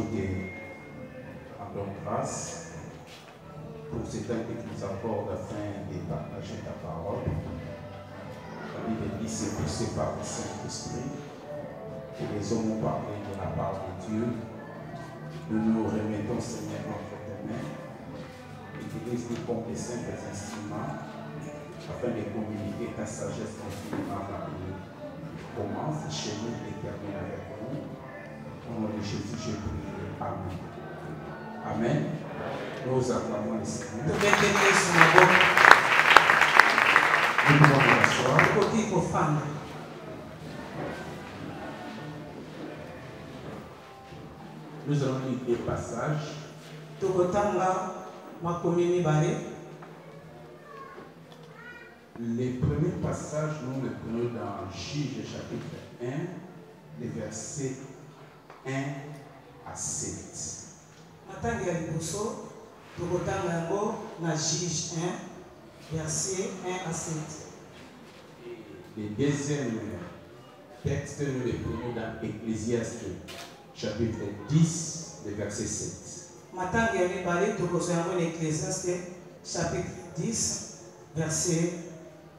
te rendons grâce pour ce temps que tu nous accordes afin de partager ta parole. La Bible dit c'est poussé par le Saint-Esprit que les hommes ont parlé de la part de Dieu. Nous nous remettons, Seigneur, entre tes mains. Utilise nous comme des simples instruments afin de communiquer ta sagesse infiniment rapide. Commence chez nous et termine avec nous. Au nom de Jésus, je prie. Amen. Amen. Nous acclamons le Seigneur. Nous pouvons nous asseoir. Nous allons lire des passages. Les premiers passages, nous les prenons dans Juge chapitre 1, les versets 1 à 7. Juge 1, verset 1 à 7. Les deuxièmes textes, nous les prenons dans Ecclésiaste chapitre 10, le verset 7. Ecclésiaste chapitre 10, verset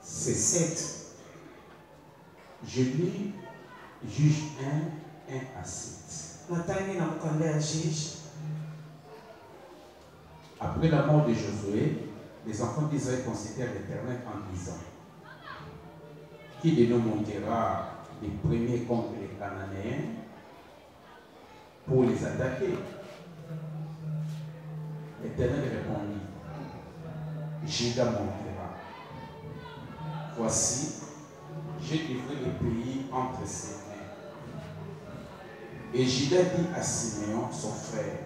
7. Je lis Juge 1, 1 à 7. Après la mort de Josué, les enfants d'Israël considèrent l'Éternel en disant: qui de nous montera les premiers contre les Cananéens pour les attaquer? L'Éternel répondit: Juda montera. Voici, j'ai livré le pays entre ses mains. Et Juda dit à Siméon, son frère: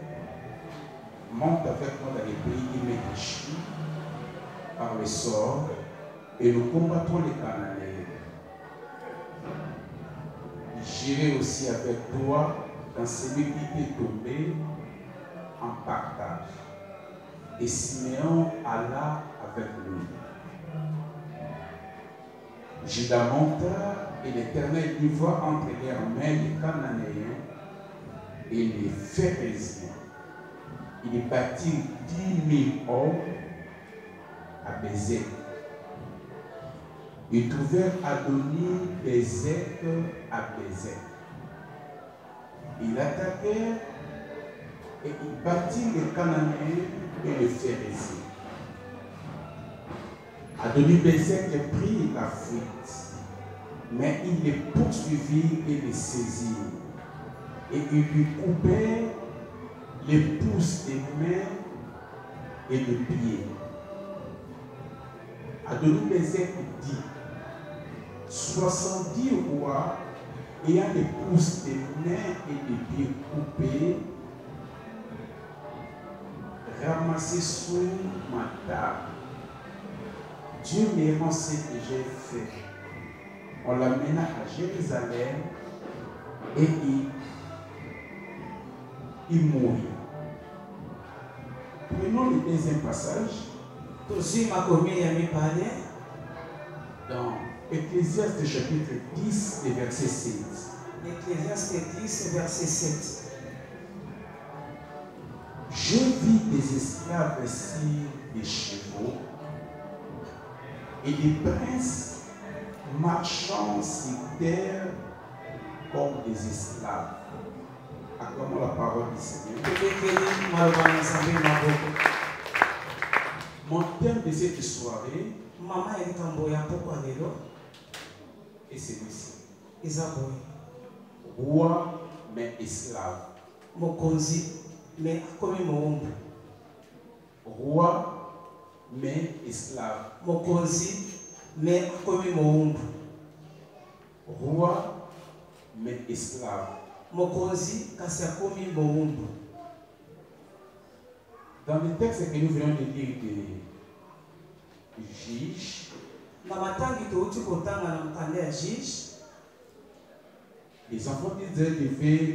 monte avec moi dans les pays qui m'est déchu par le sort, et nous combattrons les Cananéens. J'irai aussi avec toi dans celui qui t'est tombé en partage. Et Siméon alla avec lui. Juda monta, et l'Éternel livra entre leurs mains les Cananéens et les Phérésiens. Il bâtit 10 000 hommes à Bézek. Ils trouvèrent Adoni-Bézek à Bézek. Ils attaquèrent et ils battirent les Cananéens et les Phérésiens. Adoni-Bézek prit la fuite, mais il les poursuivit et les saisit. Et ils lui coupèrent les pouces des mains et des pieds. Adoni-Bézek dit: 70 rois ayant les pouces des mains et des pieds coupés, ramassés sous ma table. Dieu me rend ce que j'ai fait. On l'amena à Jérusalem et il mourit. Prenons le deuxième passage. Dans Ecclésiaste chapitre 10, verset 7. Ecclésiaste 10, verset 7. Je vis des esclaves sur des chevaux et des princes marchant sur terre comme des esclaves. Acclamons la parole du Seigneur. Mon thème de cette soirée est celui-ci: roi mais esclave. Roi mais esclave. Roi mais esclave. Dans le texte que nous venons de lire de Juge, les enfants d'Israël devaient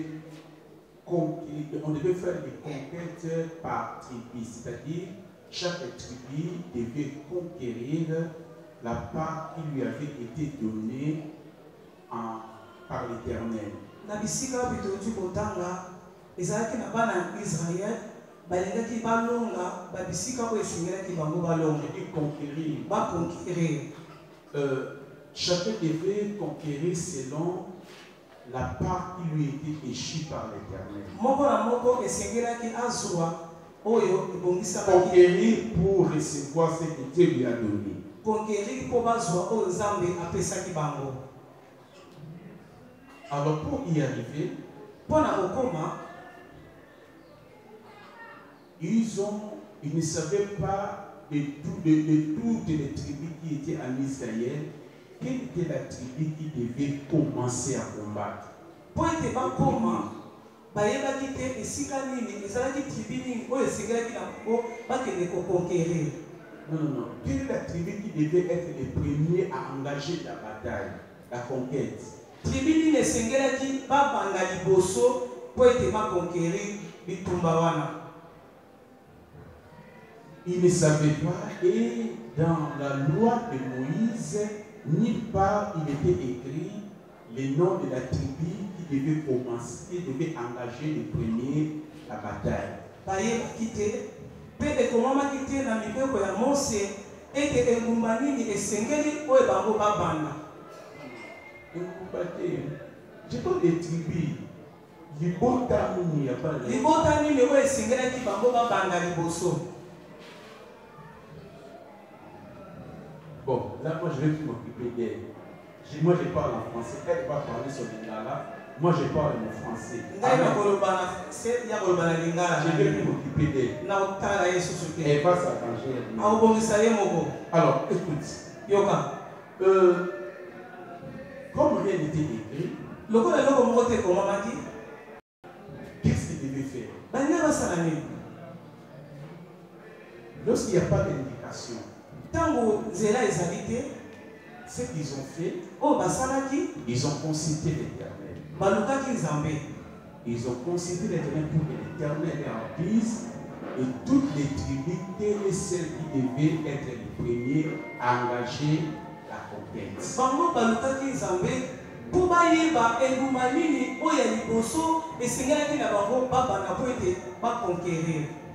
conquérir, on devait faire des conquêtes par tribu, c'est-à-dire chaque tribu devait conquérir la part qui lui avait été donnée par l'Éternel. ezalaki na bana ya Israël balengaki balonga babisika oyo esengelaki bango balonga baconquérir. Chacun devait conquérir selon la part qui lui était échue par l'Éternel. Moko na moko esengelaki azwa oyo ebongisaka. Conquérir pour recevoir ce que Dieu lui a donné. Conquérir pour bazwa oyo Nzambe apesaki bango. Alors pour y arriver, ils ne savaient pas de toutes les tribus qui étaient en Israël, quelle était la tribu qui devait commencer à combattre. Non. Quelle est la tribu qui devait être les premiers à engager la bataille, la conquête? Tribu ne sengelaki babanga liboso po ete baconquérir bitumba wana. Ils ne savaient pas, et dans la loi de Moïse, nulle part il était écrit le nom de la tribu qui devait commencer, qui devait engager le premier la bataille. Baye bakite pe ekomamaki te na mibeko ya Mose ete engumba nini esengeli oyo bango babanda. Je donne des tribus. Libota nini oyo esengelaki bango babanda liboso. Bon, là, moi, je vais m'occuper d'elle. Moi, je parle en français. Elle va parler sur lingala. Moi, je parle en français. Je vais m'occuper d'elle. Elle va s'arranger. Alors, écoute. Comme rien n'était écrit, qu'est-ce qu'il devait faire? Lorsqu'il n'y a pas d'indication, ce qu'ils ont fait, ils ont consulté l'Éternel. Ils ont consulté l'Éternel pour que l'Éternel remplisse, et toutes les tribus, telles celles qui devaient être les premiers à engager la conquête.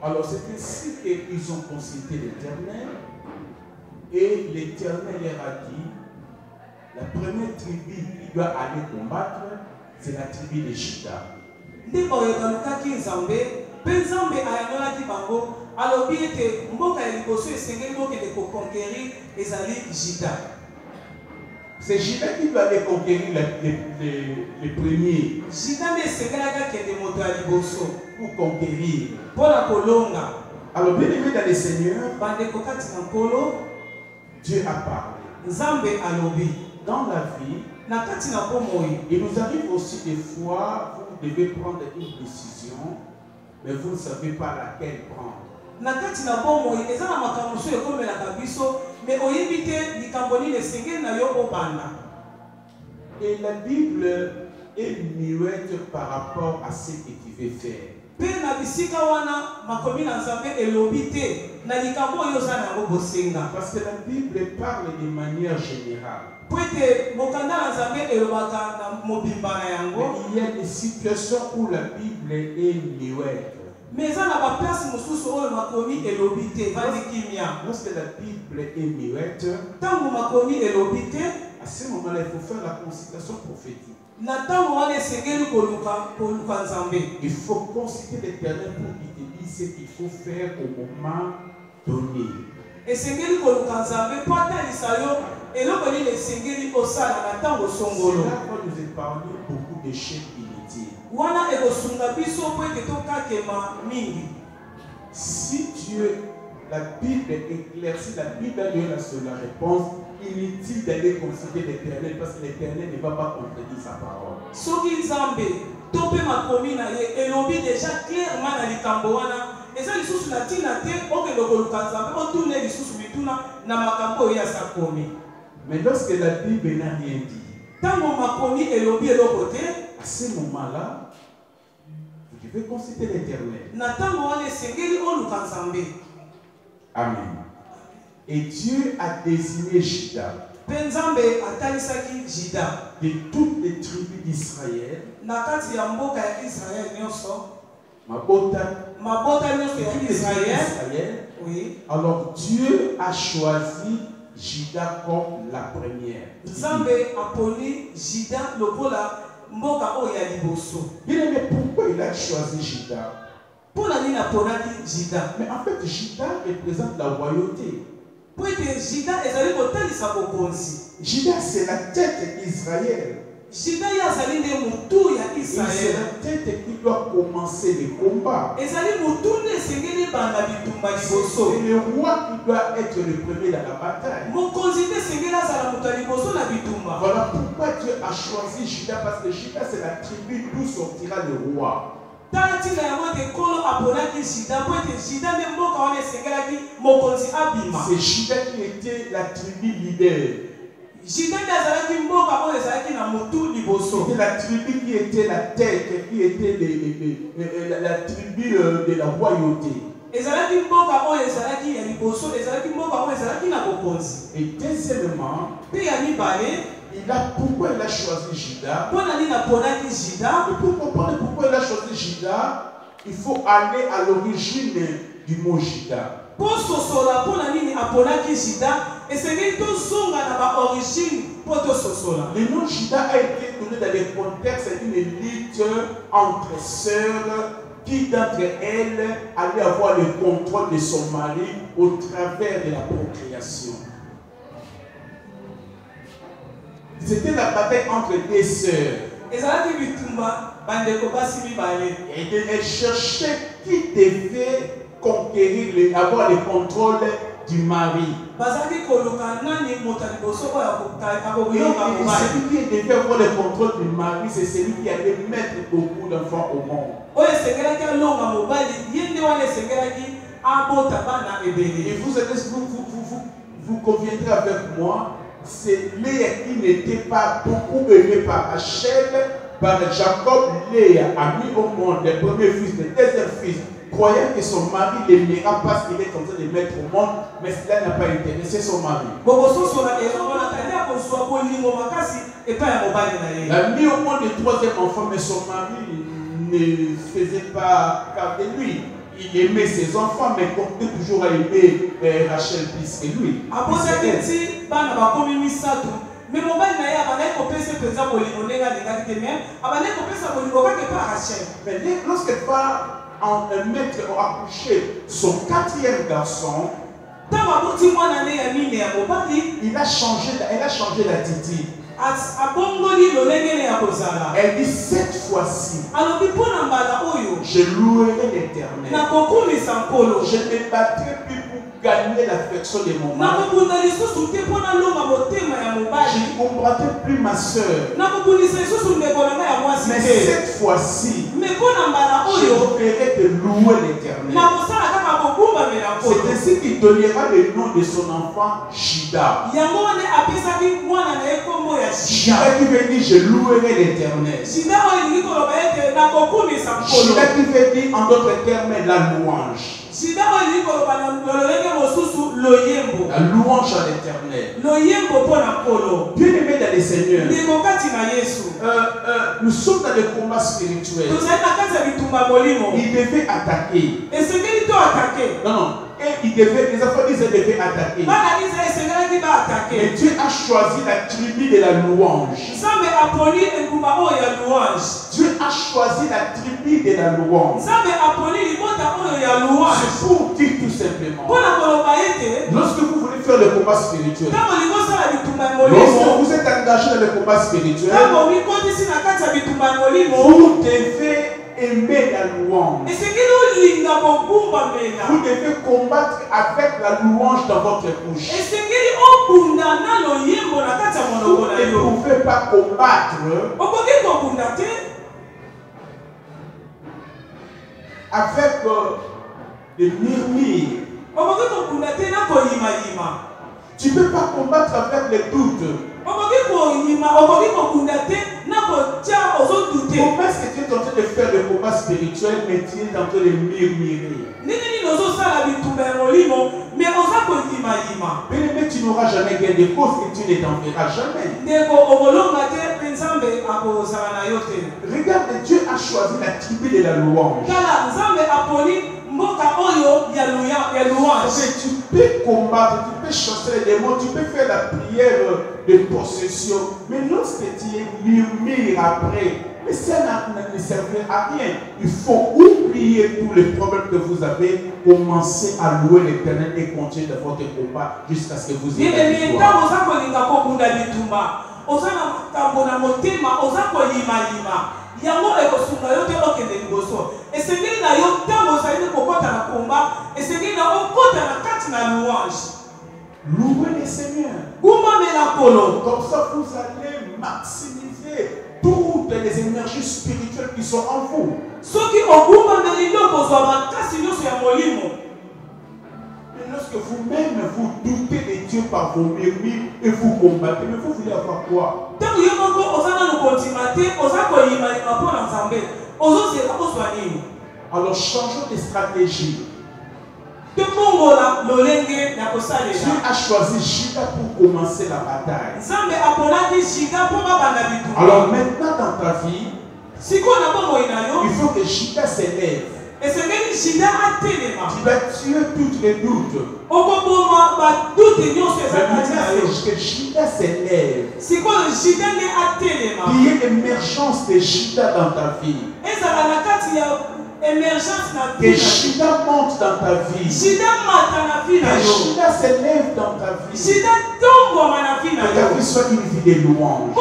Alors c'est ainsi qu'ils ont consulté l'Éternel, et l'Éternel leur a dit, la première tribu qui doit aller combattre, c'est la tribu de Juda. C'est Juda qui doit aller conquérir les premiers. Pour conquérir. Alors, bien aimé dans le Seigneur, Dieu a parlé. Dans la vie, il nous arrive aussi des fois, vous devez prendre une décision, mais vous ne savez pas laquelle prendre. Et la Bible est muette par rapport à ce que tu veux faire. Parce que la Bible parle de manière générale. Mais il y a des situations où la Bible est muette. Lorsque la Bible est muette, à ce moment-là, il faut faire la consultation prophétique. Il faut consulter l'Éternel pour qu'il te dise ce qu'il faut faire au moment donné. C'est là qu'on nous a parlé beaucoup de chefs inutiles. Si Dieu, la Bible éclaircit, la Bible a donné la réponse, inutile d'aller consulter l'Éternel parce que l'Éternel ne va pas contredire sa parole. Mais lorsque la Bible n'a rien dit, à ce moment-là, vous devez consulter l'Éternel. Amen. Et Dieu a désigné Juda de toutes les tribus d'Israël mabota nyonso ya Israël. Oui. Alors Dieu a choisi Juda comme la première. Nzambe aponi Juda lokola mboka oyo ya liboso. Bien-aimé, pourquoi il a choisi Juda? Pona nini aponaki Juda? Mais en fait, Juda représente la royauté. Po ete Juda ezali kotalisa bokonzi. Juda, c'est la tête d'Israël. Juda yazali nde mutu ya Israël. C'est la tête qui doit commencer les combats. Ezali mutu nde esengeli banda bitumba liboso. C'est le roi qui doit être le premier dans la bataille. Mokonzi nde esengeli azala mutu ya liboso na bitumba. Voilà pourquoi Dieu a choisi Juda, parce que Juda c'est la tribu d'où sortira le roi. Tala tina yango te kolo aponaki Juda po ete Juda nde mboka wana esengelaki mokonzi abima. C'est Juda qui était la tribu leader. Juda nde azalaki mboka oyo ezalaki na mutu liboso. C'était la tribu qui était la tête, qui était la tribu de la royauté. Ezalaki mboka oyo ezalaki ya liboso, ezalaki mboka oyo ezalaki na bokonzi. Et deuxièmement, Pe ya mibale, pourquoi il a choisi Juda? pona nini aponaki Juda? Et pour comprendre pourquoi il a choisi Juda, il faut aller à l'origine du mot Juda. Po sosola pona nini aponaki Juda, esengeli tozonga na ba-origine po tososola. Le nom Juda a été donné dans le contexte d'une lutte entre sœurs qui d'entre elles allait avoir le contrôle de son mari au travers de la procréation. C'était la bataille entre deux sœurs. Ezalaki bitumba bandeko basi mibale. Et elles cherchaient qui devait conquérir, avoir le contrôle du mari. Bazaki koluka nani moto liboso oyo akoyoka Et mobali. celui qui devait avoir le contrôle du mari, c'est celui qui allait mettre beaucoup d'enfants au monde. Oyo esengelaki alonga mobali, ye nde wana esengelaki abota bana ebele. Et vous conviendrez avec moi, c'est Léa qui n'était pas beaucoup aimée par Rachel, par Jacob. Léa a mis au monde le premier fils, le deuxième fils, croyant que son mari l'aimera parce qu'il est en train de mettre au monde, mais cela n'a pas intéressé son mari. Il a mis au monde le troisième enfant, mais son mari ne faisait pas cas de lui. Il aimait ses enfants, mais comptait toujours à aimer Rachel plus que lui. Mais mobali na ye abandaki kopesa mpenza bolingo ndenge alingaki te me abandaki kopesa bolingo kaka epa Rachel. Mais lorsqu'elle va mettre accoucher son quatrième garçon, ntango abuti mwana nde ya mine ya mobali, elle a changé l'attitude. abongoli lolengele ya kozala. Elle dit cette fois-ci, alobi mpo na mbala oyo je louerai l'Éternel. nakokumisa nkolo. Je ne battrai plus pour gagner l'affection de mon mari. nakobunda lisusu te mpo nalonga motema ya Je mobali. ne combattrai plus ma soeur. nakobundisa lisusu ndeko na ngai ya mwasi Mais te. cette fois-ci, me mpo na mbala je oyo ferai de louer l'Éternel. nakosala kaka kogumbamela nkolo. C'est ainsi qu'il donnera le nom de son enfant Juda. yango wana apesaki mwana na ye kombo ya Juda Juda. qui veut dire je louerai l'Éternel. Juda oyo elingi koloba ete nakokumisa nkolo. Juda qui veut dire en d'autres termes la louange. Juda oyo elingi koloba na lolenge mosusu loyembo. La louange à l'Éternel. loyembo mpo na nkolo. Bien-aimés dans le Seigneur, ndeko kati na Yesu. nous sommes dans le combat spirituel. tozali na kati ya bitumba molimo. Il devait attaquer. esengeli to atake. Non, non. Et les enfants d'Israël devaient attaquer. bana Israeli esengelaki baatake. Mais Dieu a choisi la tribu de la louange. nzambe aponi engumba oyo ya louange. Dieu a choisi la tribu de la louange. nzambe aponi libota oyo ya louange. C'est pour dire tout simplement, mpo na koloba ete lorsque vous voulez faire le combat spirituel, ntango likosala bitumba ya lorsque molimo, vous êtes engagé dans le combat spirituel, ntango mikotisi na kati ya bitumba ya molimo, vous devez aimer la louange. esengeli olinga kogumbamela. Vous devez combattre avec la louange dans votre bouche. esengeli obunda na loyembo na kati ya Vous monoko na ne yo. pouvez pas combattre okoki kobunda te avec des murmures. okoki kobunda te na koyimayima. Tu ne peux pas combattre avec les doutes. okoki koyima, okoki kobunda te na kotia ozodute. Comment est-ce que tu es en train de faire le combat spirituel, mais tu es en train de murmurer? ndenge nini ozosala bitumba ya molimo me oza koyimayima. Bien-aimé, tu n'auras jamais gain de cause et tu ne t'en feras jamais. ndeko okolonga te mpe nzambe Regarde, Dieu a choisi la tribu de la louange. Tu peux combattre, tu peux chasser les démons, tu peux faire la prière de possession. Mais lorsque tu murmures après, mais ça ne servira à rien. Il faut oublier tous les problèmes que vous avez, commencer à louer l'Éternel et continuer de votre combat jusqu'à ce que vous ayez la victoire. Yango ekosunga yo te okende liboso esengeli na yo ntango ozali kokota na komba esengeli na okota na kati na louange. Louez le Seigneur. Comme ça vous allez maximiser toutes les énergies spirituelles qui sont en vous. Et lorsque vous-même vous doutez de Dieu par vos murmures et vous combattez, mais vous voulez avoir quoi? Alors changeons de stratégie. Dieu a choisi Juda pour commencer la bataille. Alors maintenant dans ta vie, il faut que Juda s'élève. Tu vas tuer tous les doutes. Que Juda s'élève. Il y ait l'émergence de Juda dans ta vie. Que Juda monte dans ta vie. Que Juda s'élève dans ta vie. Que ta vie soit une vie de louange.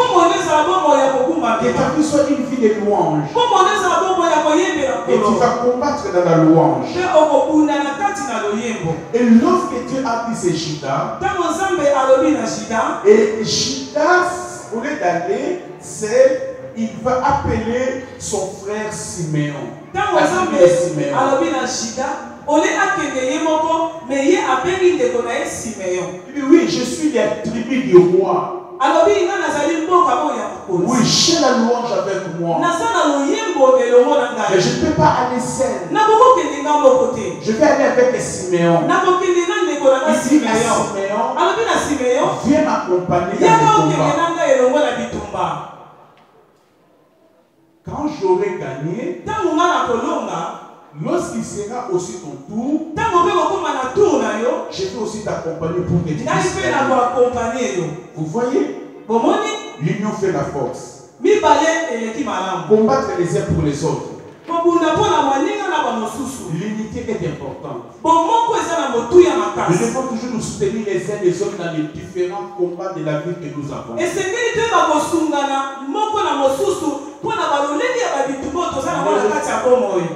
Que ta vie soit une vie de louange. Et tu vas combattre dans la louange. Et lorsque Dieu a dit c'est Juda, et Juda, au lieu d'aller, il va appeler son frère Siméon. Oui, je suis la tribu du roi. Oui, j'ai la louange avec moi. Mais je ne peux pas aller seul. Je vais aller avec Siméon. Il dit à Siméon, viens m'accompagner dans le combat. Quand j'aurai gagné, lorsqu'il sera aussi ton tour, je vais aussi t'accompagner pour que tu puisses gagner. Vous voyez? L'union fait la force. Combattre les uns pour les autres. L'unité est importante. Nous devons toujours nous soutenir les uns les autres dans les différents combats de la vie que nous avons.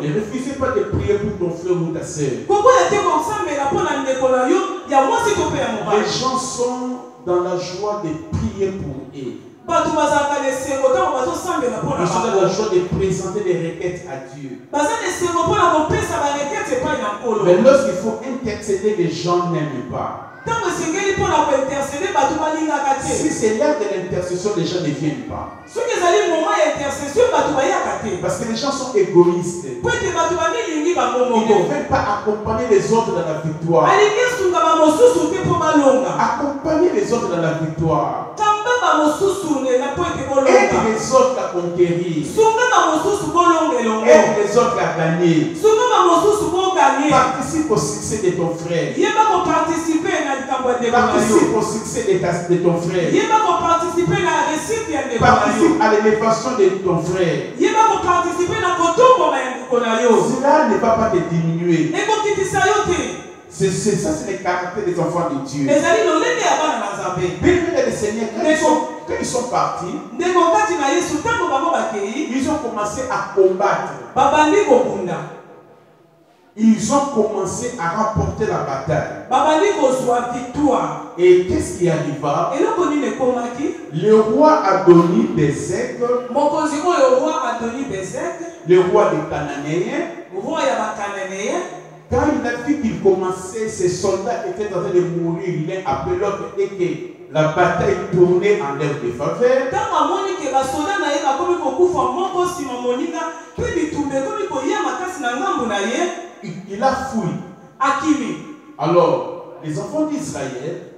Ne refusez pas de prier pour ton frère ou ta sœur. Les gens sont dans la joie de prier pour eux. Nous sommes dans la joie de présenter des requêtes à Dieu. Mais lorsqu'il faut intercéder, les gens n'aiment pas. Si c'est l'heure de l'intercession, les gens ne viennent pas. Parce que les gens sont égoïstes. Ils ne veulent pas accompagner les autres dans la victoire. Accompagner les autres dans la victoire. Aide les autres à conquérir. Aide les autres à gagner. Participe au succès de ton frère. Participe au succès de ton frère. Participe à l'élévation de ton frère. Cela ne va pas te diminuer. C'est ça, c'est le caractère des enfants de Dieu. Bien le Seigneur, quand ils sont partis, ils ont commencé à combattre. Ils ont commencé à remporter la bataille. Et qu'est-ce qui arriva? Le roi a donné des aigles. Le roi des Cananéens. Quand il a vu qu'il commençait, ses soldats étaient en train de mourir l'un après l'autre et que la bataille tournait en leur défaveur, il a fui. Alors, les enfants d'Israël,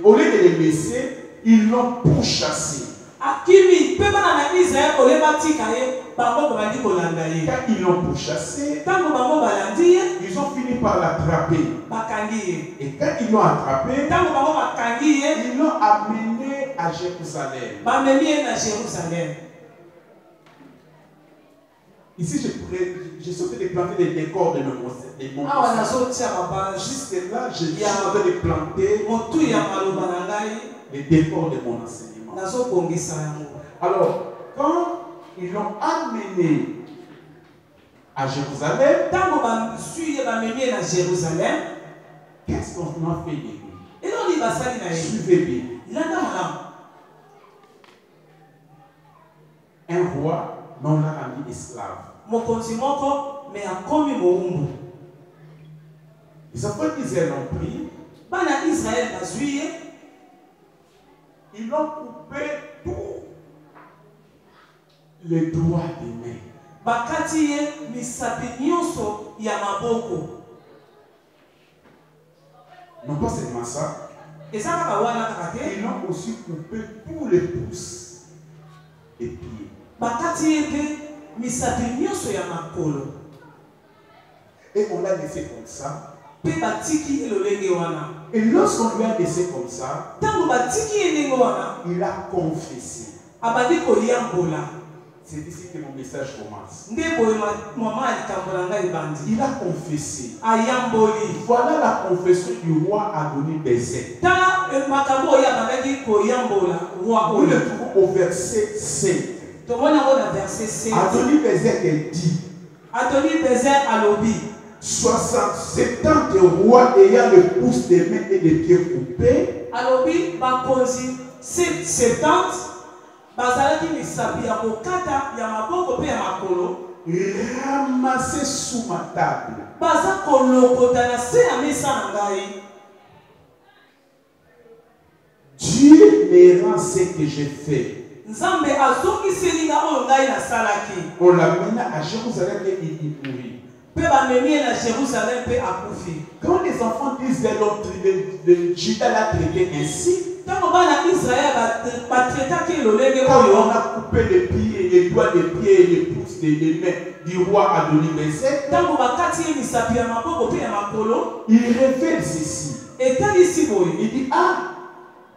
au lieu de les laisser, ils l'ont pourchassé. akimi pe bana na Israël koleba tika ye bango bandi kolanda ye. Quand ils l'ont pourchassé, Tango bango balandi ye ils ont fini par l'attraper. bakangi ye. Et quand ils l'ont attrapé, Tango bango bakangi ye ils l'ont amené à Jérusalem. bamemi ye na Jérusalem. Ici, je suis en train de planter les décors de mon Awa message. nazotia baba Juste là, je suis en train de planter motu ya maloba na ngai les décors de mon enseignement. nazobongisa yango. Alors, quand ils l'ont amené à Jérusalem, Tango bazwi ye bamemi ye na Jérusalem qu'est-ce qu'on a fait de lui? eloni basali na ye Suivez bien. landa malamu. Un roi, mais on l'a rendu esclave. Mokonzi moko me akomi mowumbu. Les enfants d'Israël l'ont pris, Bana Israël bazwi ye ils l'ont coupé tous les doigts des mains. bakati ye misapi nyonso ya maboko. Non pas seulement ça, Eza kaka wana kaka te ils l'ont aussi coupé tous les pouces et pieds. bakati ye mpe misapi nyonso ya makolo Et on l'a laissé comme ça. mpe batiki ye lolenge wana. Et lorsqu'on lui a laissé comme ça, Ntango batiki ye ndenge wana il a confessé. abandi koyambola. C'est ici que mon message commence. Nde boye mama ya likambo na ngai ebandi Il a confessé. ayamboli. Voilà la confession du roi Adoni-Bézek. Tala makambo oyo abandaki koyambola roi Nous le oyo. trouvons au verset 5. Tomoni yango na verset 7. Adoni-Bézek dit Adoni-Bézek alobi 70 rois ayant le pouce des mains et des pieds coupés, alobi bakonzi 70 bazalaki misapi ya kokata ya maboko mpe ya makolo ramassés sous ma table. baza kolokota na se ya mesa na ngai. Dieu me rend ce que j'ai fait. Nzambe azongiseli nga oyo ngai nasalaki. On l'amena à Jérusalem et il y mourit. Mpe bamemi ye na Jérusalem mpe akufi. Quand les enfants d'Israël ont traité, Judas l'a traité ainsi. Ntango bana Israel batretaki lolenge Quand oyo on a coupé les pieds, les doigts des pieds et les pouces des mains du roi Adoni-Bézek, ntango bakati ye misapi ya maboko mpe ya makolo il révèle ceci. etalisi boye. Il dit, ah,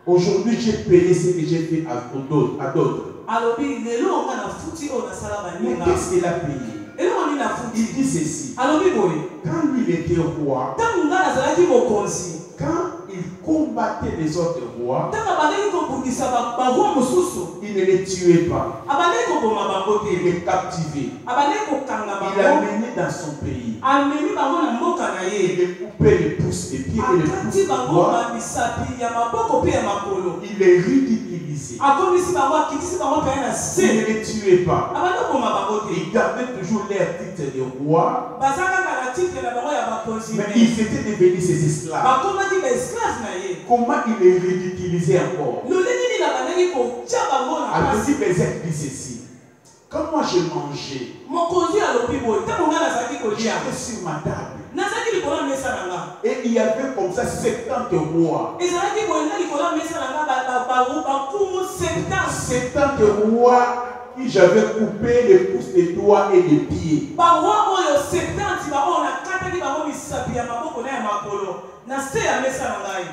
aujourd'hui j'ai payé ce que j'ai fait à d'autres. Alobi lelo nga nafuti oyo nasala Mais baninga. qu'est-ce qu'il a payé? Eloko nini nafuti? Il dit ceci. Alobi boye Quand il était roi, ntango nga nazalaki mokonzi quand il combattait les autres rois, ntango abandaki kobundisa baroi mosusu il ne les tuait pas. abandaki koboma bango Il te les captivait. abandaki kokanga Il l'a bango amené dans son pays. amemi bango na mboka na Il ye les coupait les pouces des pieds et les pouces akati des bango doigts. bamisapi ya maboko mpe ya makolo Il les ridiculisait. akomisi bango akitisi bango mpe na Il se ne les tuait pas. abandi koboma bango te Il gardait toujours leur titre de roi, baza kaka na titre na bango ya bakonzi mais me ils étaient devenus ses esclaves. bakomaki baesclave na ye. Comment il les ridiculisait encore? lolenge nini abandaki kotia bango na pasi. Adoni-Bézek dit ceci. Quand moi je mangeais, mokonzi alobi boye ntango nga nazalaki kolia j'étais sur ma table. nazalaki likolo ya mesa na nga Et il y avait comme ça 70 rois. ezalaki boye nga likolo ya mesa na nga bakumu 70 70 rois qui j'avais coupé les pouces des doigts et des pieds. baroi oyo 70 baoyo nakataki bango misapi ya maboko na ya makolo na se ya mesa na ngai.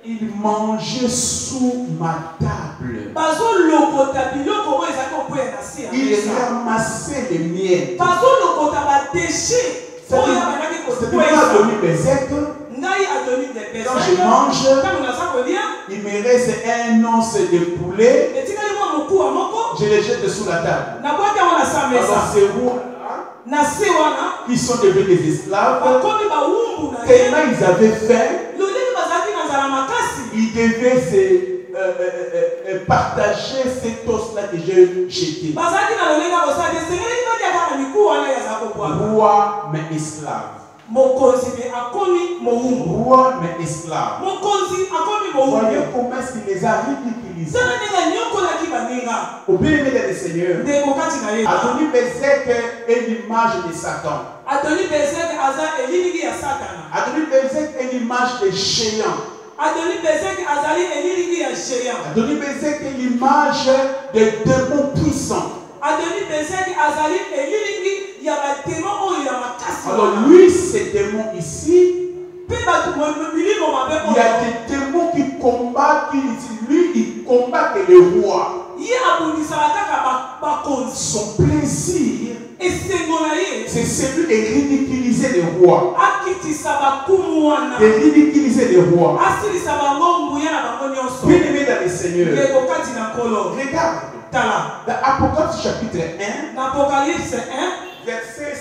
Ils mangeaient sous ma table. bazolokota biloko oyo ezalaki kokwea na se ya Ils mesa ramassaient les miettes. bazolokota badeshe oyo abandaki C'est pas kokwesa Adoni-Bézek. ngai Adoni Quand je mange, ntango naza kolia il me reste un once de poulet. etikali mwa mokuwa moko Je les jette sous la table. nakwaki yango na se ya Alors mesa ces rois-là, na se wana qui sont devenus des esclaves, bakomi bawumbu na ye tellement ils avaient faim, lolenge bazalaki na nzala makasi ils devaient se partager cet os-là que j'ai jeté. bazalaki na lolenge ya kosala te esengelaki batia kaka miku wana yaza kobwaka Roi mais esclave. mokonzi me akomi mowumbu Roi mais esclave. mokonzi akomi Voyez mowumbu comment est-ce qu'il les a ridiculisés. tala ndenge anyokolaki baninga Au bien-aimé des Seigneurs, ndeko kati na ye Adoni-Bézek est l'image de Satan. Adoni-Bézek aza eliliki ya satana Adoni-Bézek est l'image des géants. Adonie-Bezek est l'image des démons puissants. Alors lui, ces démons ici, il y a des démons qui combattent, lui, il combat que le roi. Son plaisir, c'est celui de ridiculiser le roi. De ridiculiser le roi. Bien-aimé dans le Seigneur, regarde dans Apocalypse chapitre 1, verset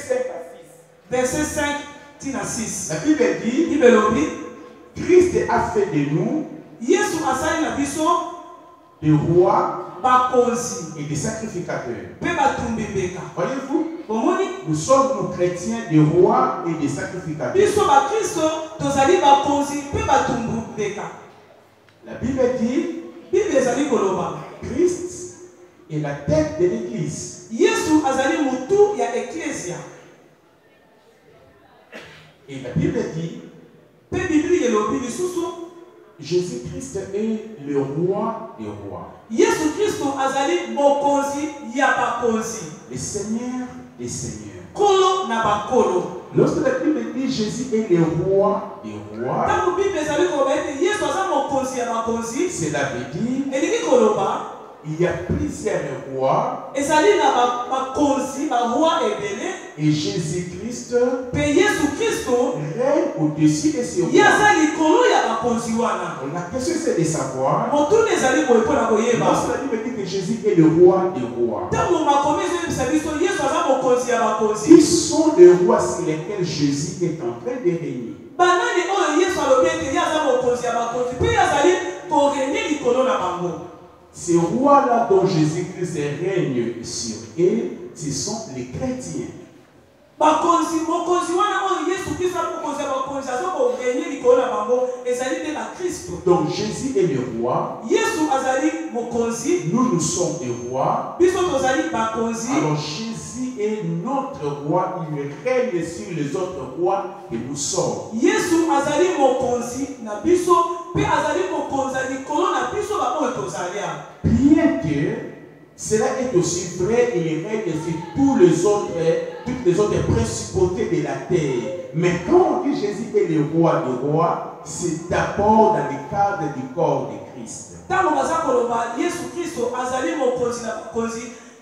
5 à 6. La Bible dit, Christ a fait de nous des rois et des sacrificateurs. Voyez-vous, nous sommes nos chrétiens des rois et des sacrificateurs. La Bible dit, Christ est la tête de l'Église. Et la Bible dit, Jésus-Christ est le roi des rois. Le Seigneur des seigneurs. Lorsque la Bible dit Jésus est le roi des rois, cela veut dire il y a plusieurs rois et Jésus-Christ règne au-dessus de ces rois. La question c'est de savoir, lorsque la Bible dit que Jésus est le roi des rois, qui sont les rois sur lesquels Jésus est en train de régner? Ces rois-là dont Jésus-Christ règne sur eux, ce sont les chrétiens. Donc Jésus est le roi. Nous sommes des rois. Alors Jésus est notre roi. Il règne sur les autres rois que nous sommes. Bien que cela est aussi vrai, il règne sur toutes les autres principautés de la terre. Mais quand on dit Jésus est le roi des rois, c'est d'abord dans le cadre du corps de Christ.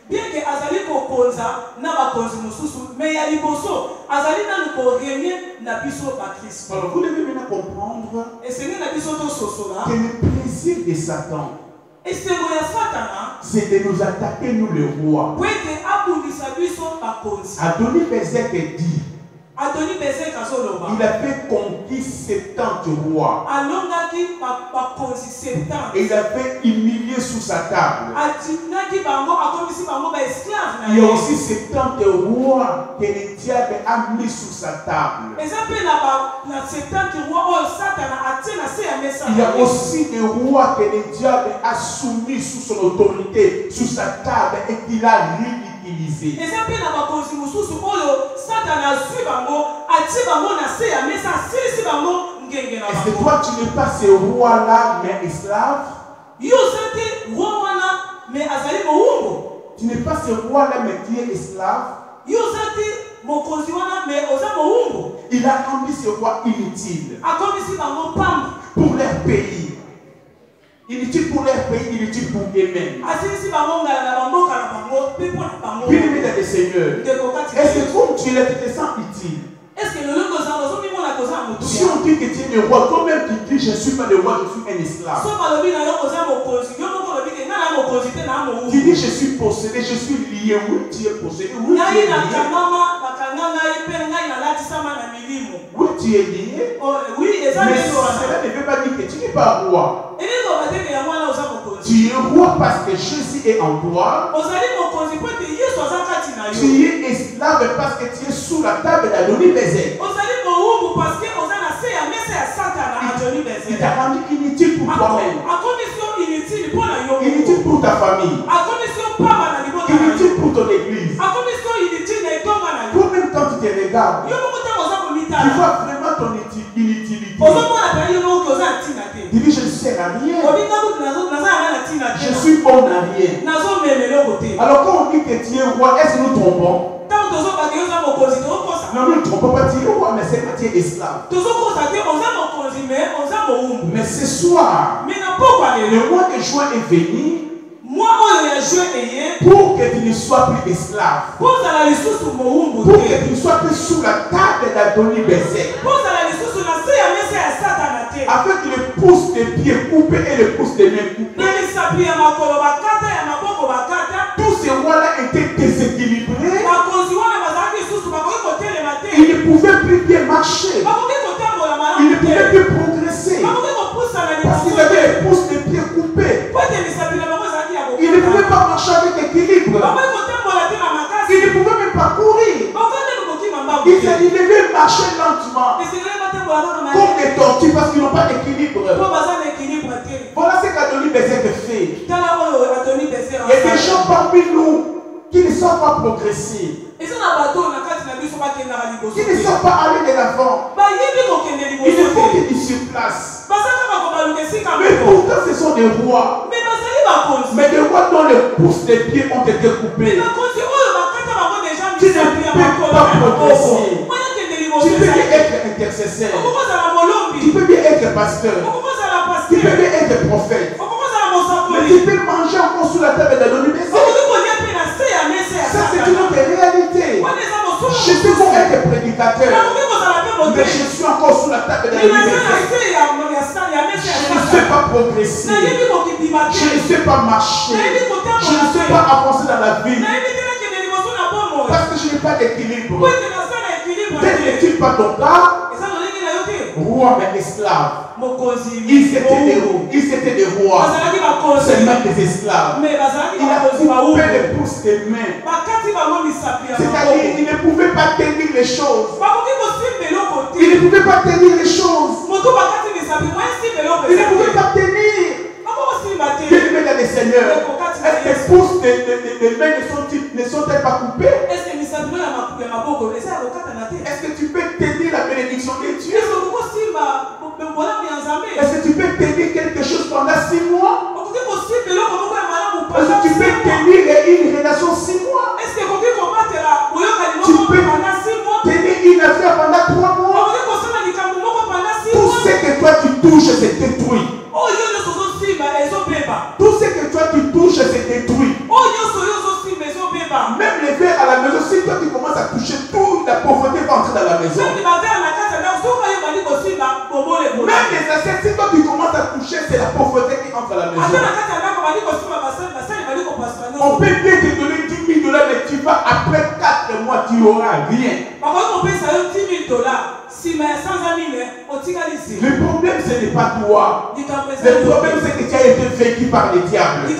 Bien que azali kokonza na bakonzi mususu mais ya liboso azali na ko régner na biso ba Christ. Alors vous devez maintenant comprendre et c'est na biso to sosola que le plaisir de Satan c'est de nous attaquer nous les rois. Adonie-Bezek dit il a fait conquis 70 rois. Et il a fait humilier sous sa table. Il y a aussi 70 rois que le diable a mis sous sa table. Il y a aussi des rois que le diable a soumis sous son autorité, sous sa table et qu'il a ridiculisé. Est-ce que toi tu n'es pas ce roi-là mais esclave? Tu n'es pas ce roi-là mais tu es esclave? Il a rendu ce roi inutile pour leur pays. Inutile pour leur pays, inutile pour eux-mêmes. Bien-aimé dans le Seigneur, est-ce que comme tu l'as, tu te sens utile? Si on dit que tu es le roi, toi-même tu dis je ne suis pas le roi, je suis un esclave. Tu dis je suis possédé, je suis lié. Oui, tu es possédé. Oui, tu es lié. Oui, tu es lié. Mais cela ne veut pas dire que tu n'es pas roi. Tu es roi parce que Jésus est en toi. Tu es esclave parce que tu es sous la table d'Adonie-Bezek. Il t'a rendu inutile pour toi-même. Inutile pour ta famille. Inutile pour ton église. Toi-même quand tu te regardes, tu vois vraiment ton inutilité. Il dit, je ne sers à rien. Je suis bon à rien. Alors quand on dit que tu es roi, est-ce que nous trompons? Non, nous ne trompons pas, tu es roi, mais c'est pas tu es esclave. Mais ce soir, le mois de juin est venu pour que tu ne sois plus esclave. Pour que tu ne sois plus sous la table d'Adoni Bezek. Avec le pouce de pied coupé et le pouce de main coupé. Tous ces rois-là étaient déséquilibrés. Ils ne pouvaient plus bien marcher. Ils ne pouvaient plus progresser. Parce qu'ils avaient les pouces de pied coupés. Ils ne pouvaient pas marcher avec équilibre. Ils ne pouvaient même pas courir. Ils devaient marcher lentement. Comme des tortues parce qu'ils n'ont pas d'équilibre. Voilà ce qu'Adoni Bezek fait. Il y a des gens parmi nous qui ne savent pas progresser. Qui ne savent pas aller de l'avant. Ils ne font que du surplace. Mais pourtant ce sont des rois. Mais des rois dont les pouces des pieds ont été coupés. Tu ne peux pas progresser. Tu peux bien être intercesseur. Tu peux bien être pasteur. Tu peux bien être prophète. Mais tu peux manger encore sous la table d'Adoni Bezek. Ça c'est une autre réalité. Je peux pas être prédicateur. Mais je suis encore sous la table d'Adoni Bezek. Je ne sais pas progresser. Je ne sais pas marcher. Je ne sais pas avancer dans la vie. Parce que je n'ai pas d'équilibre. Tel n'est-il pas ton cas? Roi mais esclave. Ils étaient des rois. Seulement des esclaves. Il a coupé les pouces des mains. C'est-à-dire qu'ils ne pouvaient pas tenir les choses. Ils ne pouvaient pas tenir les choses. Ils ne pouvaient pas tenir. Bien-aimés dans le Seigneur, est-ce que les pouces des mains ne sont-elles pas coupées? Est-ce que tu peux tenir la bénédiction de Dieu? Est-ce que tu peux tenir quelque chose pendant 6 mois? Est-ce que tu peux tenir une relation 6 mois? Tu peux tenir une affaire pendant 3 mois? Tout ce que toi tu touches, c'est détruit. Tout ce que toi tu touches, c'est détruit. Même les verres à la maison, si toi tu commences à toucher, toute la pauvreté va entrer dans la maison. Même les assiettes, si toi tu commences à toucher, c'est la pauvreté qui entre dans la maison. On peut bien te donner $10 000, mais tu vas après 4 mois, tu n'auras rien. Le problème, ce n'est pas toi. Le problème, c'est que tu as été vaincu par les diables. Tu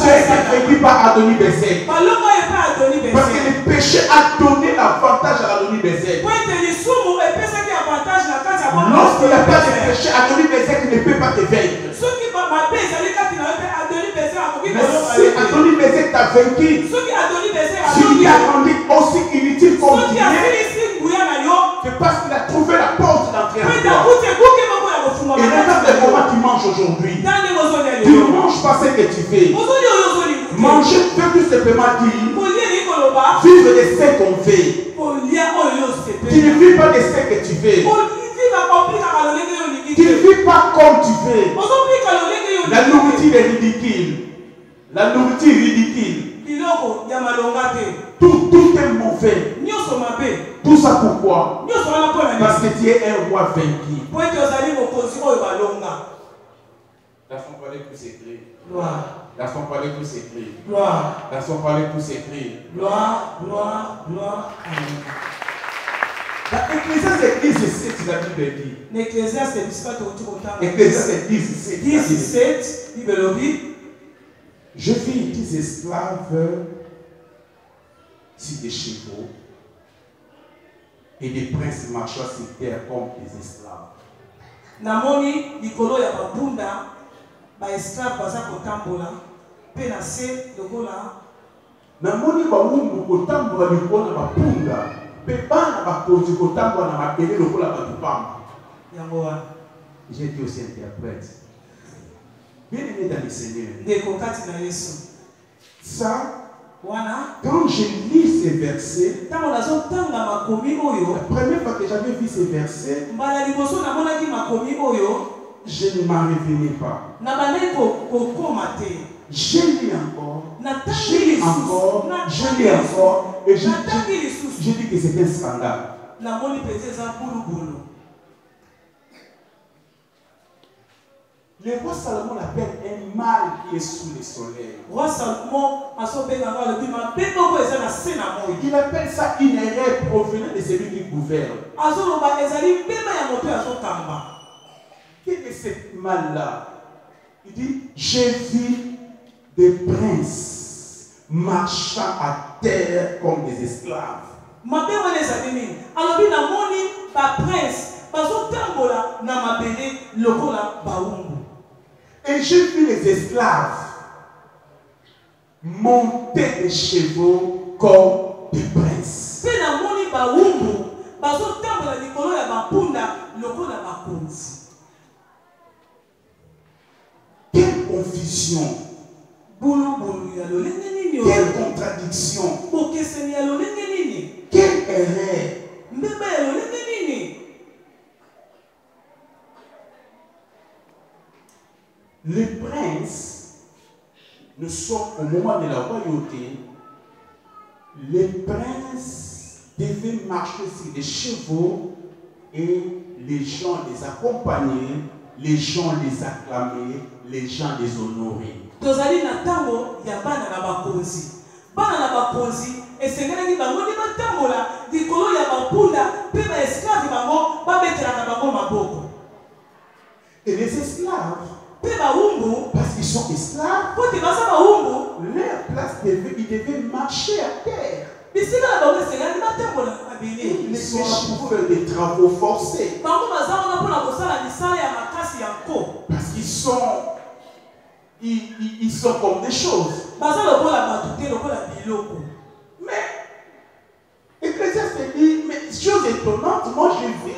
as été vaincu par Adoni Bezek. Parce que le péché a donné l'avantage à Adoni Bezek. Lorsqu'il n'y a pas de péché, Adoni Bezek ne peut pas te vaincre. Mais si Adoni Bezek t'a vaincu, si il t'a rendu aussi inutile comme tu es, c'est parce qu'il a trouvé la porte d'entrée en toi. Et regarde les moments tu manges aujourd'hui. Tu ne manges pas ce que tu fais. Manger veut tout simplement dire vivre de ce qu'on fait. Tu ne vis pas de ce que tu fais. Tu ne vis pas comme tu fais. La nourriture est ridicule. La nourriture est ridicule. Tout est mauvais. Tout ça pourquoi? Parce que tu es un roi vaincu. Laisse-moi parler tous ces clés. Laisse-moi parler tous ces clés. Laisse-moi parler tous ces clés. Ecclésiaste 17, la Bible dit. Ecclésiaste 17, je vis des esclaves sur des chevaux et des princes marchant sur terre comme des esclaves. Namoni likolo ya babunda ba esclave baza kotambola pe na se lokola namoni bawumbu kotambola likolo na babunda pe bana bakozi kotambola na mabele lokola batupamba. Yango wana J'ai dit aussi interprète. Bien aimé dans le Seigneur. Ça, quand je lis ces versets, la première fois que j'avais vu ces versets, je ne m'en revenais pas. J'ai lu encore, et je dis que c'est un scandale. Le roi Salomon appelle un mal qui est sous le soleil. Il appelle ça une erreur provenant de celui qui gouverne. Quel est ce mal-là? Il dit, j'ai vu des princes marchant à terre comme des esclaves. Et j'ai vu les esclaves monter des chevaux comme des princes. Quelle confusion! Quelle contradiction! Quelle erreur! Les princes ne sont au moment de la royauté, les princes devaient marcher sur des chevaux et les gens les accompagnaient, les gens les acclamaient, les gens les honoraient. Et les esclaves, parce qu'ils sont esclaves, leur place ils devaient marcher à terre. Ils sont là pour faire des travaux forcés. Parce qu'ils sont comme des choses. Mais Ecclésiaste dit, mais chose étonnante, moi j'ai vu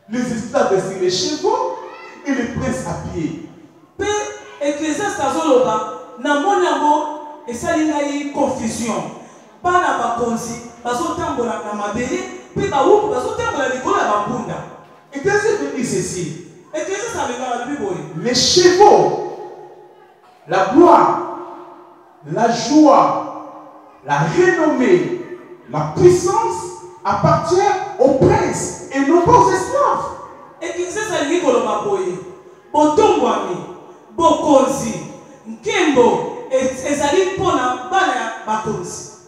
les esclaves sur les chevaux et les princes à pied. Confusion. Ecclésiaste dit ceci. Les chevaux, la gloire, la joie, la renommée, la puissance appartient aux princes et non pas aux esclaves.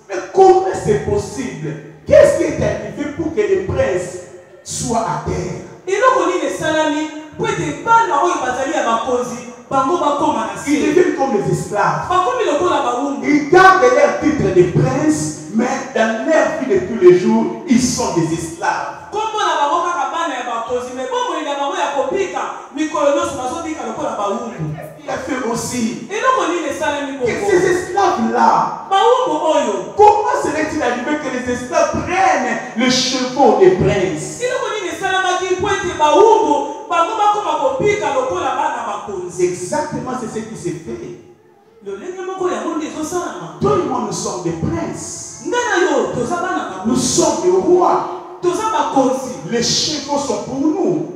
Mais comment c'est possible? Qu'est-ce qui est arrivé pour que les princes soient à terre? Ils deviennent comme les esclaves. Ils gardent leur titre de prince, mais dans leur vie de tous les jours, ils sont des esclaves. Il a fait aussi que ces esclaves-là, comment serait-il arrivé que les esclaves prennent le chevaux des princes? Exactement, c'est ce qui s'est fait. Tout le monde, nous sommes des princes. Nous sommes des rois. Les chevaux sont pour nous.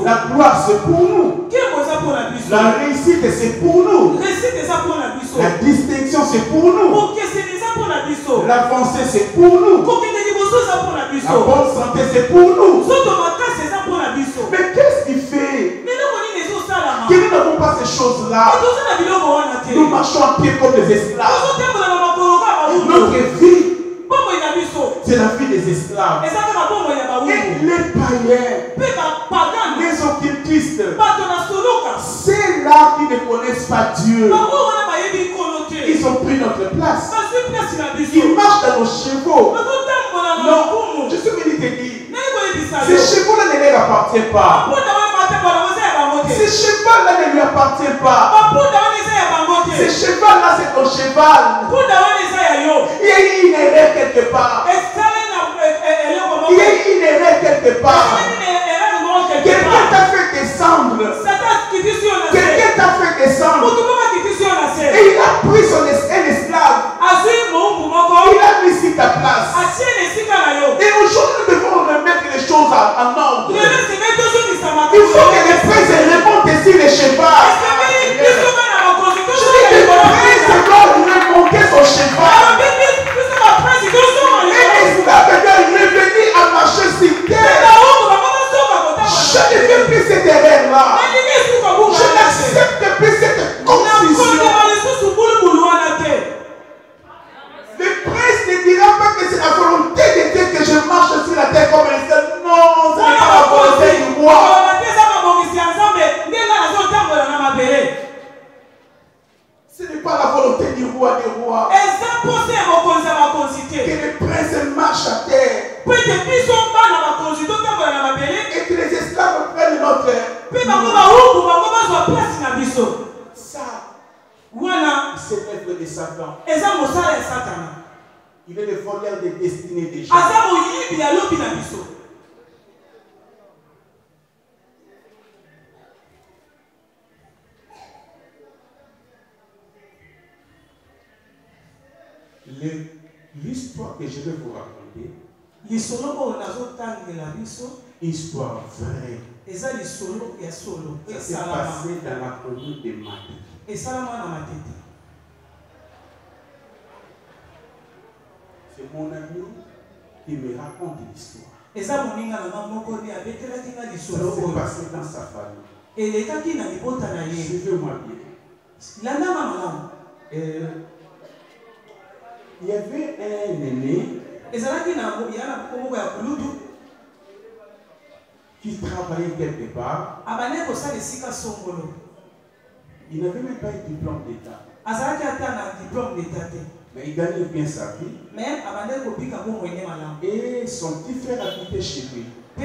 La gloire c'est pour nous. La réussite c'est pour nous. La distinction c'est pour nous. L'avancée c'est pour nous. La bonne santé c'est pour nous. Mais qu'est-ce qui fait que nous n'avons pas ces choses-là? Nous marchons à pied comme des esclaves. Notre vie, c'est la vie des esclaves. Et les païens, les occultistes, ceux-là qui ne connaissent pas Dieu, ils ont pris notre place. Ils marchent dans nos chevaux. Non, je suis venu te dire, ces chevaux-là ne leur appartiennent pas. Ces chevaux-là ne lui appartiennent pas. Ces chevaux-là, c'est ton cheval. Il y a eu une erreur quelque part. Il y a eu une erreur quelque part. pris un esclave. Il a mis sur ta place. Et aujourd'hui, nous devons remettre les choses en ordre. Il faut que les princes remontent ici les chevaux. Je dis que le prince doit remonter son cheval. Et l'esclave doit revenir à marcher sur terre. Je ne fais plus cette erreur-là. Je n'accepte plus cette confusion. Le prince ne dira pas que c'est la volonté de Dieu que je marche sur la terre comme un seul. Non, ce n'est pas la volonté du roi. Ce n'est pas la volonté du roi des rois. Que le prince marche à terre. Et que les esclaves prennent notre. Ça, c'est l'œuvre de Satan. Il est le voleur des destinées des gens. L'histoire que je vais vous raconter, histoire vraie, ça s'est passé dans la commune de Matete. C'est mon ami qui me raconte l'histoire. Ça s'est passé dans sa famille. Suivez-moi bien. Il y avait un aîné qui travaillait quelque part. Il n'avait même pas un diplôme d'État. Mais il gagnait bien sa vie. Et son petit frère habitait chez lui. Son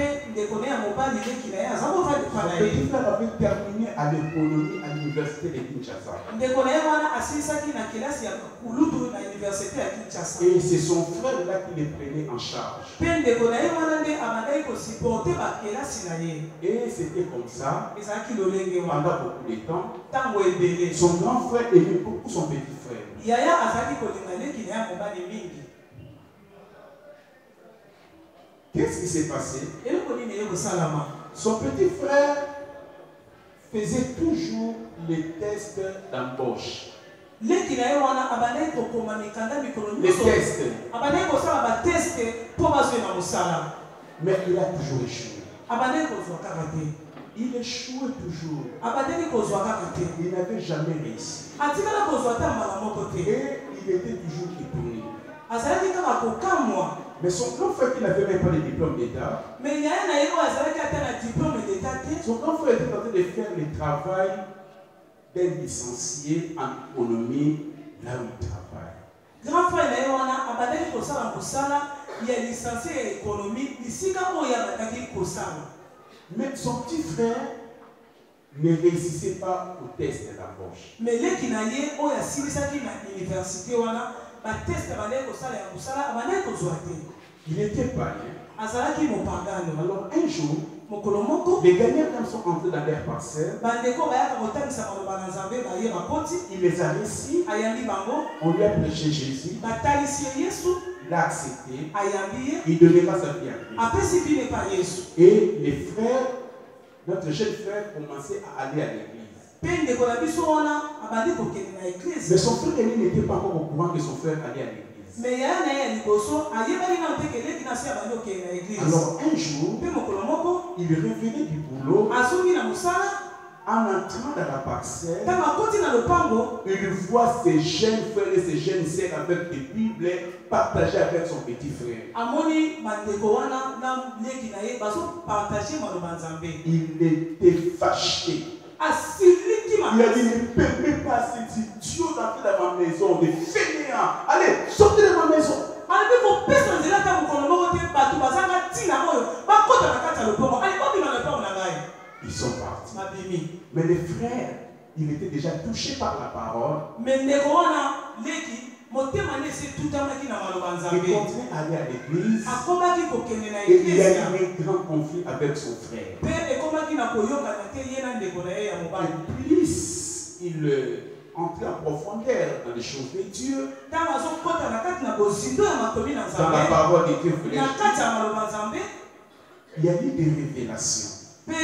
petit frère avait terminé à l'économie à l'université de Kinshasa. Et c'est son frère là qui le prenait en charge. Et c'était comme ça pendant beaucoup de temps. Son grand frère aimait beaucoup son petit frère. Qu'est-ce qui s'est passé? Son petit frère faisait toujours les tests d'embauche. Les tests. Mais il a toujours échoué. Il échouait toujours. Il n'avait jamais réussi. Et il était toujours étonné. Mais son grand frère qui n'avait même pas de diplôme d'État, son grand frère était en train de faire le travail d'un licencié en économie là où il travaille. Grand frère, mais son petit frère ne réussissait pas au test d'embauche. Il était païen. Alors un jour, les gagnants sont entrés dans leur parcelle. Il les a reçus. On lui a prêché Jésus. Il a accepté. Il donnera sa vie à Christ. Et les frères, notre jeune frère, commençait à aller à l'église. Mais son frère aîné n'était pas encore au courant que son frère allait à l'église. Alors un jour, il revenait du boulot. En entrant dans la parcelle, il voit ses jeunes frères et ses jeunes sœurs avec des Bibles partagées avec son petit frère. Il était fâché. Il a dit, ne permets pas à cet idiot d'entrer dans ma maison, des fainéants. Allez, sortez de ma maison. Ils sont partis. Mais les frères, ils étaient déjà touchés par la parole. Ils continuaient à aller à l'église. Et il y a eu un grand conflit avec son frère. Et plus il entrer en profondeur dans les choses de Dieu, dans la parole de Dieu, il y a eu des révélations. Quelle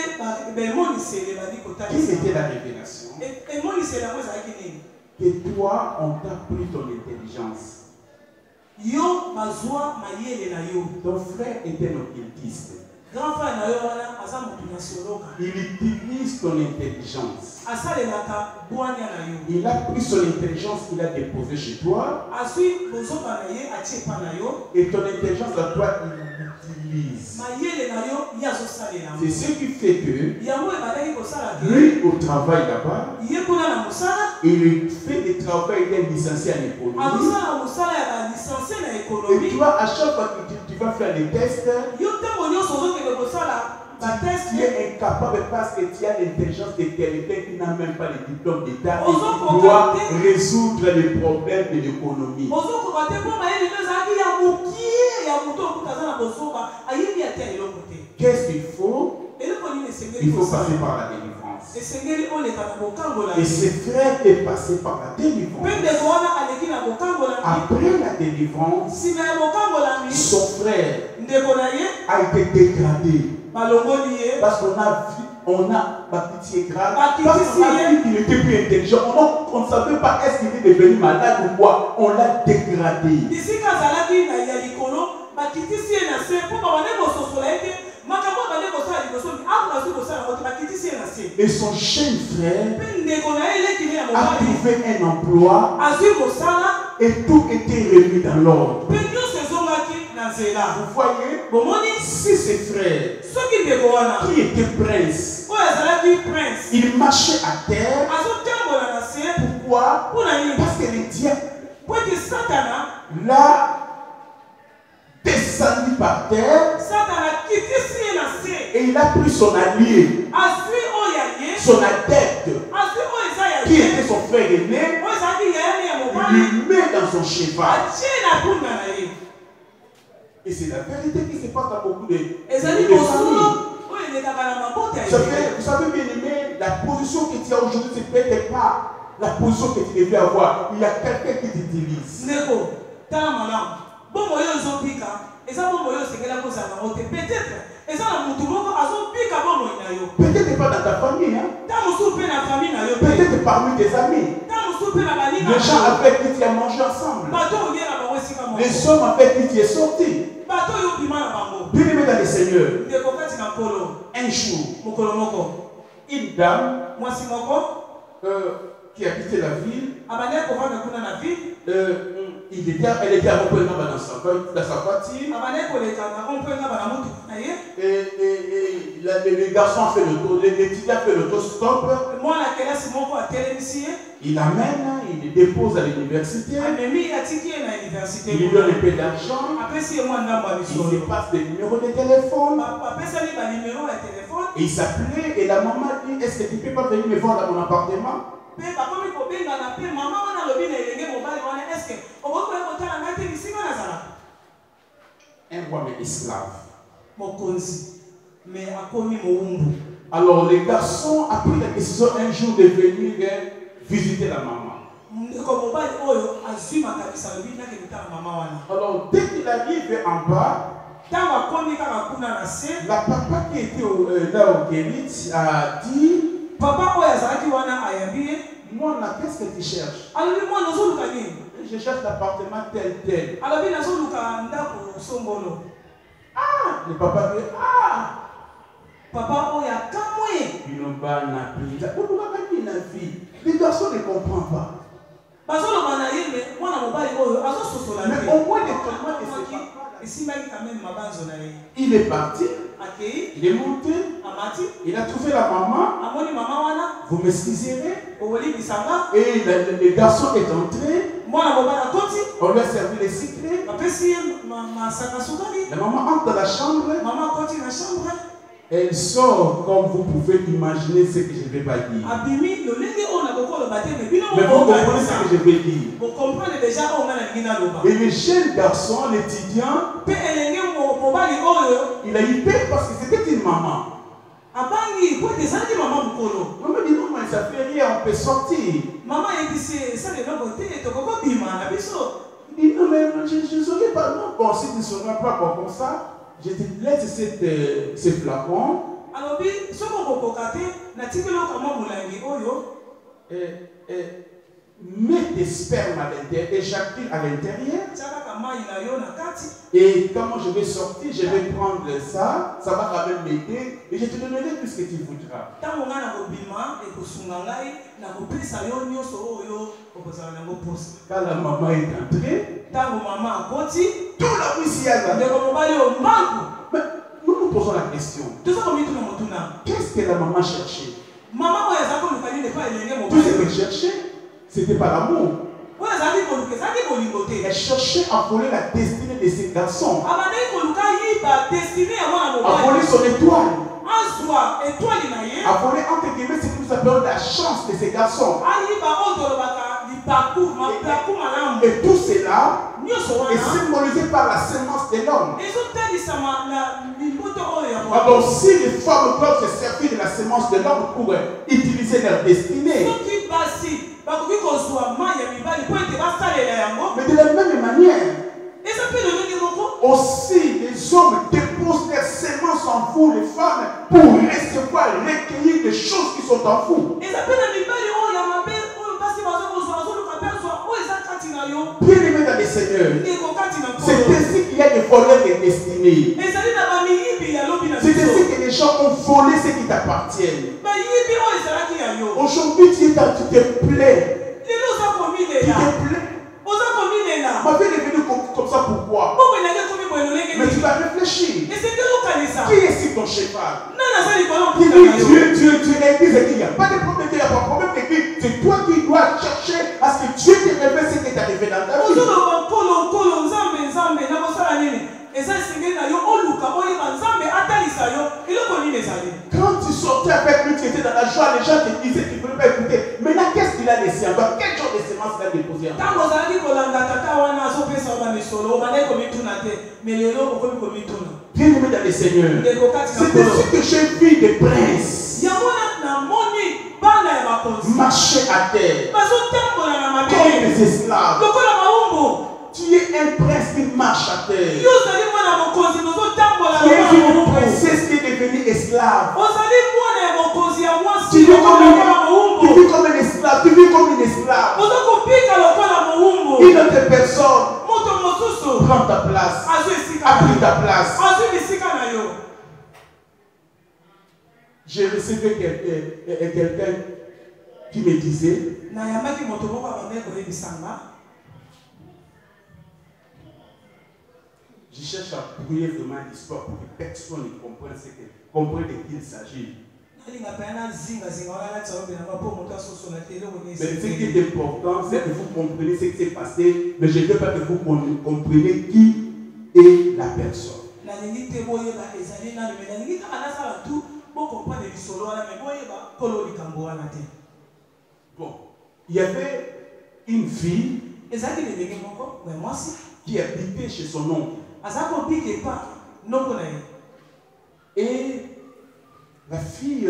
était la révélation? Que toi, on t'a pris ton intelligence. Ton frère était un occultiste. Il utilise ton intelligence. Il a pris son intelligence, il a déposé chez toi. Et ton intelligence à toi, il l'utilise. C'est ce qui fait que lui, au travail là-bas, il fait des travaux, il est licencié en économie. Et toi, à chaque fois que tu vas faire des tests, tu es incapable parce que tu as l'intelligence de quelqu'un qui n'a même pas le diplôme d'État et qui doit résoudre les problèmes de l'économie. Qu'est-ce qu'il faut? Il faut passer par la délivrance. Et ce frère est passé par la délivrance. Après la délivrance, son frère a été dégradé. Parce qu'on a pitié grave. Parce qu'on a vu qu'il était plus intelligent. On ne savait pas est-ce qu'il était devenu malade ou quoi. On l'a dégradé. Et son jeune frère a trouvé un emploi et tout était remis dans l'ordre. Vous voyez, si ses frères qui étaient princes, ils marchaient à terre. Pourquoi? Parce que le diable l'a descendu par terre et il a pris son allié, son adepte, qui était son frère aîné, il le met dans son cheval. Et c'est la vérité qui se passe dans beaucoup de familles. Vous savez bien aimé, la position que tu as aujourd'hui, c'est peut-être pas la position que tu devais avoir. Il y a quelqu'un qui t'utilise. Peut-être pas dans ta famille, hein? Peut-être parmi tes amis, les gens avec qui tu as mangé ensemble, les hommes avec qui tu es sorti. Bien-aimé dans le Seigneur, un jour, une dame qui habitait la ville, elle était accompagnée dans sa voiture. Et le garçon a fait le tour, l'étudiant a fait le tour, stop. Il l'amène, il le dépose à l'université. Il lui donne un peu d'argent. Il se passe des numéros de téléphone. Et il s'appelait et la maman dit, est-ce que tu ne peux pas venir me voir dans mon appartement? Un roi mais esclave. Alors le garçon a pris la décision un jour de venir visiter la maman. Alors dès qu'il arrive en bas, la papa qui était là au Kérit a dit, papa, moi, qu'est-ce que tu cherches? Je cherche l'appartement tel. Ah, le papa dit, papa, il n'a pas les garçons ne comprennent pas. Mais au moins, il est parti, il est monté, il a trouvé la maman. Vous m'excuserez. Et le garçon est entré. On lui a servi les secrets. La maman entre dans la chambre. Elle sort comme vous pouvez imaginer ce que je ne vais pas dire. Mais vous comprenez ce que je vais dire. Et le jeune garçon, l'étudiant, il a eu peur parce que c'était une maman. Maman dit non, mais ça fait rien, on peut sortir. Maman a dit ça les gens côté et toko bima na biso. Il dit non mais je ne saurais pas. Non, bon, si tu ne saurais pas comme ça, je te laisse ce flacon. Alors bi ce qu'on peut cocater na tikelo kama mulangi oyo mets des spermes à l'intérieur, éjacule à l'intérieur. Et quand je vais sortir, je vais prendre ça, ça va quand même m'aider et je te donnerai tout ce que tu voudras. Quand la maman est entrée, tout la poussière. Mais nous nous posons la question. Qu'est-ce que la maman cherchait? Tout ce qu'elle cherchait, c'était pas l'amour. Elle cherchait à voler la destinée de ses garçons. À voler son étoile. À voler entre guillemets ce que nous appelons la chance de ces garçons. Et tout cela est symbolisé par la sémence de l'homme. Alors si les femmes peuvent se servir de la sémence de l'homme pour utiliser leur destinée, mais de la même manière, aussi les hommes déposent leur sémence en vous, les femmes, pour recevoir, recueillir des choses qui sont en vous. Bien-aimés dans les seigneurs, c'est ainsi qu'il y a des voleurs de destinée. C'est ainsi que les gens ont volé ce qui t'appartiennent. Aujourd'hui, tu te plais. Tu te plais. Ma vie est venue comme ça, pourquoi? Mais tu vas réfléchir. Qui est sur ton cheval? Tu dis Dieu est l'église et il n'y a pas de problème, il n'y a pas de problème. C'est toi qui dois chercher à ce que Dieu te révèle ce qui est arrivé dans ta vie. Quand tu sortais avec lui, tu étais dans la joie, les gens te disaient qu'ils ne voulaient pas écouter. Maintenant, qu'est-ce qu'il a laissé encore? Quel genre de sémence il a déposé encore? Bien-aimé dans les seigneurs, c'est ainsi que j'ai vu des princes marcher à terre comme des esclaves. Tu es un prince qui marche à terre. Tu es une princesse qui est devenue esclave. Tu vis comme un esclave. Tu vis comme une esclave. Une autre personne prend ta place. A pris ta place. J'ai reçu quelqu'un qui me disait, je cherche à brouiller vraiment l'histoire pour que personne ne comprenne de qui il s'agit. Mais ce qui est important, c'est que vous compreniez ce qui s'est passé, mais je ne veux pas que vous compreniez qui est la personne. Bon, il y avait une fille qui habitait chez son oncle. Et la fille,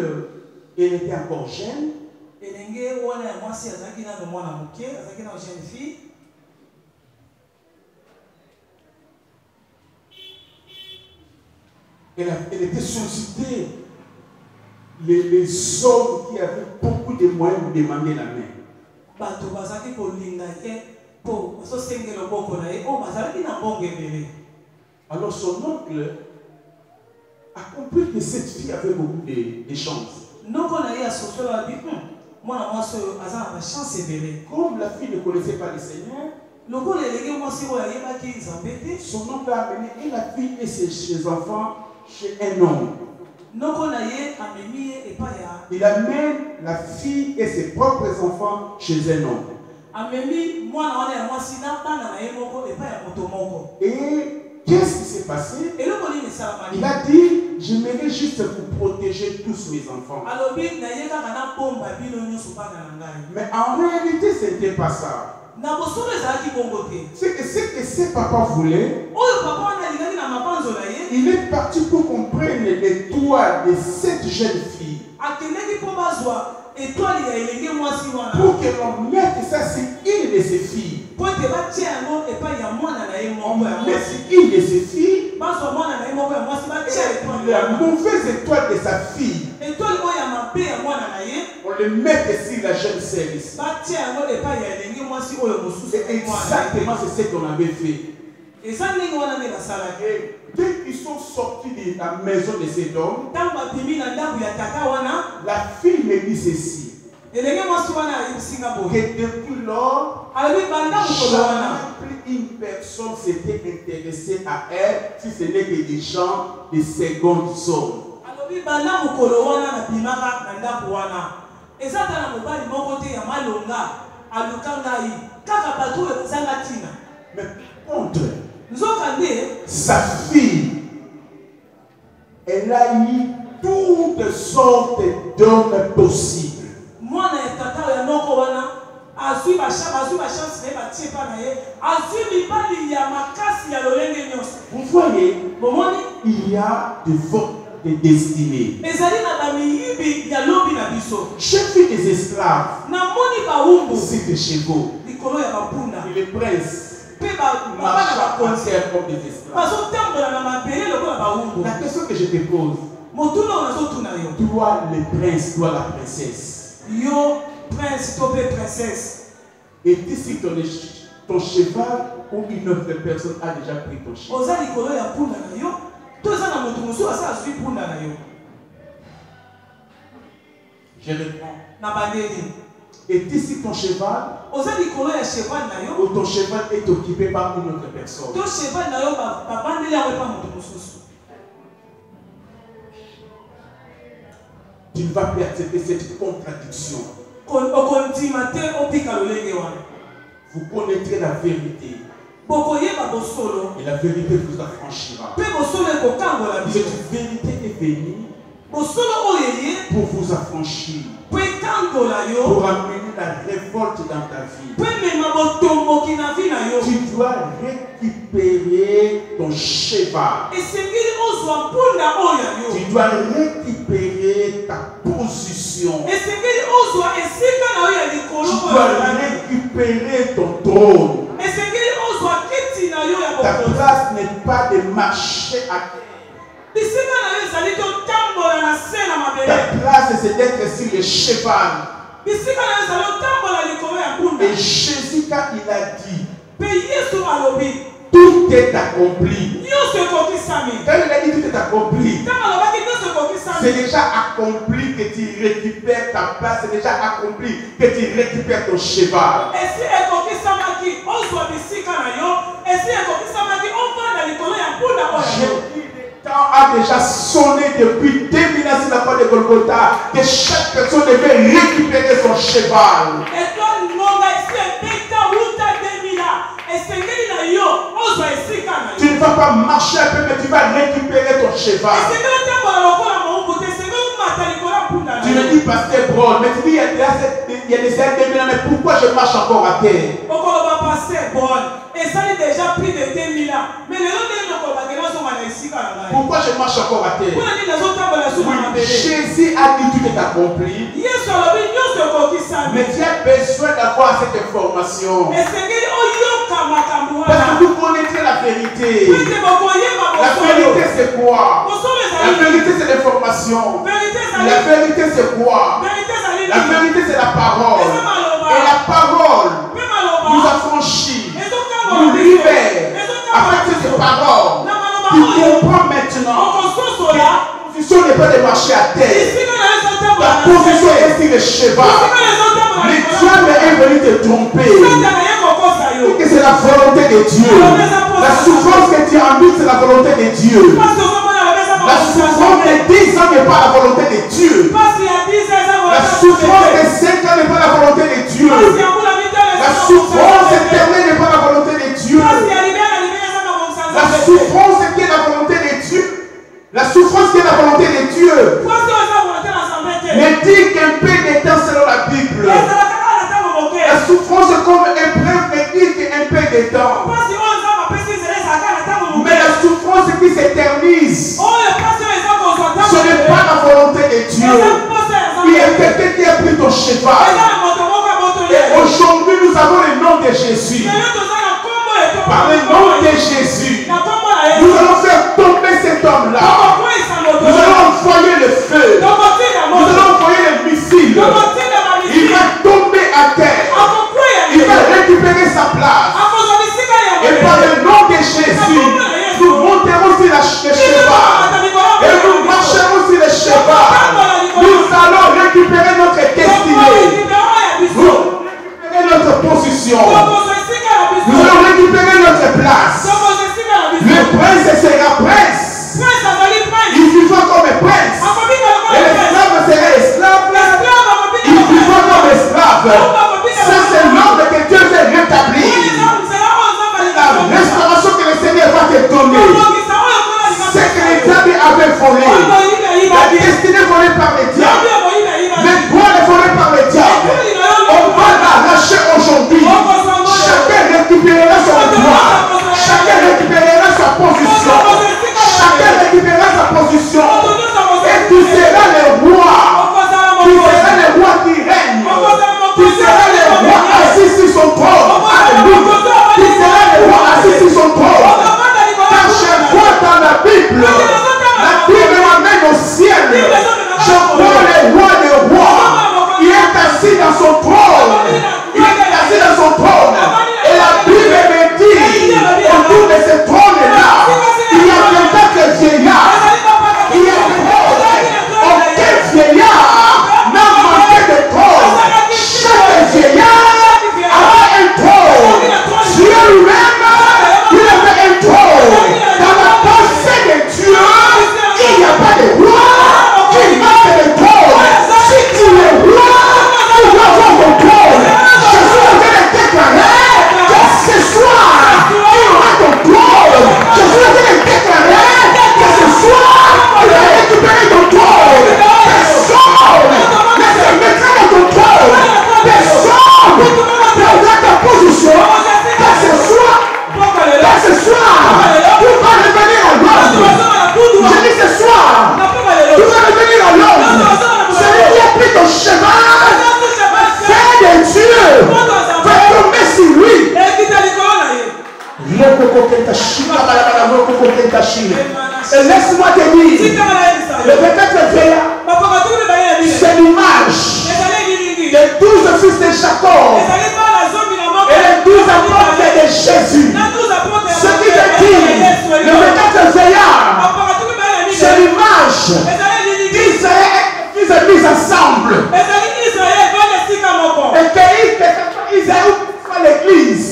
elle était encore jeune. Elle était sollicitée. Les hommes qui avaient beaucoup de moyens lui demandaient la main. Alors son oncle a compris que cette fille avait beaucoup de chance. Comme la fille ne connaissait pas le Seigneur, son oncle a amené et la fille et ses enfants chez un homme. Il amène la fille et ses propres enfants chez un homme. Et qu'est-ce qui s'est passé? Il a dit, j'aimerais juste vous protéger tous mes enfants. Mais en réalité, ce n'était pas ça. C'est que ce que ses papas voulaient, il est parti pour qu'on prenne les toits de cette jeune fille Pour que l'on mette ça sur une de ses filles. On met sur une de ses filles la mauvaise étoile de sa fille. On le met sur la jeune sœur ici. C'est exactement ce qu'on avait fait. Et dès qu'ils sont sortis de la maison de cet homme, la fille me dit ceci. Que depuis lors, jamais plus une personne s'était intéressée à elle si ce n'est que des gens de seconde zone. Mais contre, sa fille, elle a eu toutes sortes d'hommes possibles. Vous voyez, il y a des votes de destinée. J'ai vu des esclaves, c'est des chevaux, et les princes. Marchent comme des esclaves. La question que je te pose, toi le prince, toi la princesse. Et si ton cheval ou une autre personne a déjà pris ton cheval. Je réponds. Et si ton cheval ou ton cheval est occupé par une autre personne, tu ne vas plus accepter cette contradiction. Vous connaîtrez la vérité. Et la vérité vous affranchira. Cette vérité est venue pour vous affranchir. Pour amener la révolte dans ta vie. Tu dois récupérer ton cheval. Tu dois récupérer ta position. Tu dois récupérer ton trône. Ta place n'est pas de marcher à terre. Ta place c'est d'être sur le cheval. Et Jésus, quand il a dit, tout est accompli. Quand il a dit tout est accompli, c'est déjà accompli que tu récupères ta place. C'est déjà accompli que tu récupères ton cheval. A déjà sonné depuis 2000 ans sur la croix de Golgotha que chaque personne devait récupérer son cheval. Tu ne vas pas marcher un peu, mais tu vas récupérer ton cheval. Tu me dis, Pasteur Bron, mais tu dis, il y a des années 2000 ans, mais pourquoi je marche encore à terre? Et ça est déjà plus de 2000 ans. Mais pourquoi je marche encore à terre? Oui, Jésus a dit tout est accompli. Mais tu as besoin d'avoir cette information. Parce que vous connaissez la vérité. La vérité c'est quoi? La vérité c'est l'information. La vérité c'est quoi? La vérité c'est la parole. Et la parole nous affranchit, nous libère. Avec cette parole, tu comprends maintenant que la position n'est pas de marcher à terre. La position est sur le cheval. Le diable est venu te tromper. Et que c'est la volonté de Dieu. La souffrance que tu enduis, c'est la volonté de Dieu. La souffrance de 10 ans n'est pas la volonté de Dieu. La souffrance de 5 ans n'est pas la volonté de Dieu. La souffrance éternelle n'est pas la volonté de Dieu. La souffrance qui est la volonté de Dieu. La souffrance qui est la volonté de Dieu. Mais dit qu'un peu de temps selon la Bible. La souffrance comme épreuve me dit qu'un peu de temps. Mais la souffrance qui s'éternise, ce n'est pas la volonté de Dieu. Il y a quelqu'un qui a pris ton cheval. Et aujourd'hui, nous avons le nom de Jésus. Par le nom de Jésus, nous allons faire tomber cet homme-là. Nous allons envoyer le feu. Nous allons envoyer les missiles. Il va tomber à terre. Il va récupérer sa place. Et par le nom de Jésus, nous monterons sur le cheval. Et nous marcherons sur le cheval. Nous allons récupérer notre destinée. Nous allons récupérer notre position. Nous allons récupérer notre place. Le prince sera prince. Il vivra comme prince. Et l'esclave sera esclave. Il vivra comme esclave. Ça, c'est l'ordre que Dieu veut rétablir. La restauration que le Seigneur va te donner. C'est que les diables avaient volé. La destinée volée par les diables. Les droits volés par les diables. On va l'arracher aujourd'hui. Chacun récupérera son droit. Chacun récupérera sa position. Chacun récupérera sa position. Et tu seras le roi. Tu seras le roi qui règne. Tu seras le roi assis sur son trône. Alléluia. Tu seras le roi assis sur son trône. Car je vois dans la Bible, la Bible m'amène au ciel. Je vois le roi des rois. Il est assis dans son trône. Il est assis dans son trône. Et la Bible me dit, autour de ce trône-là, il y a 24 vieillards. Il y a aucun vieillard n'a manqué de trône. Chaque vieillard avait un trône. Dieu lui-même, il avait un trône. Dans la pensée de Dieu, il n'y a pas de roi qui manque de trône. Si tu es roi, tu dois avoir ton trône. Je suis en train de déclarer que ce soir, tu auras ton trône. Je suis en train de déclarer que ce soir, tu vas récupérer ton trône. Personne ne se mettra dans ton trône. Personne ne prendra ta position. Ce soir, tu vas revenir à Londres. Je dis ce soir, tu vas revenir à Londres. Celui qui a pris ton cheval, Père de Dieu, va tomber sur lui. Et laisse-moi te dire, le 24 veillard, c'est l'image des 12 fils de Jacob et les 12 apôtres de Jésus. Ce qui veut dire, le 24 veillard, c'est l'image d'Israël qui s'est mis ensemble. Et que Israël soit l'église.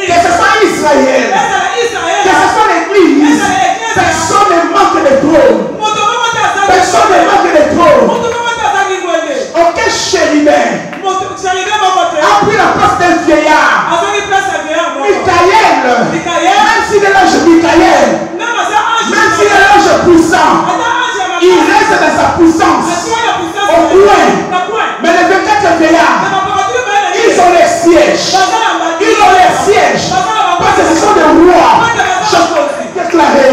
Que ce soit Israël. Que ce soit l'église. Personne ne manque de trône. Personne ne manque de trône. Aucun chérubin a pris la place d'un vieillard. Michael, même s'il est l'ange Michael, même s'il est l'ange puissant, il reste dans sa puissance au point. Mais les 24 vieillards, ils ont les sièges. Ils ont les sièges. Parce que ce sont des rois. Je peux déclarer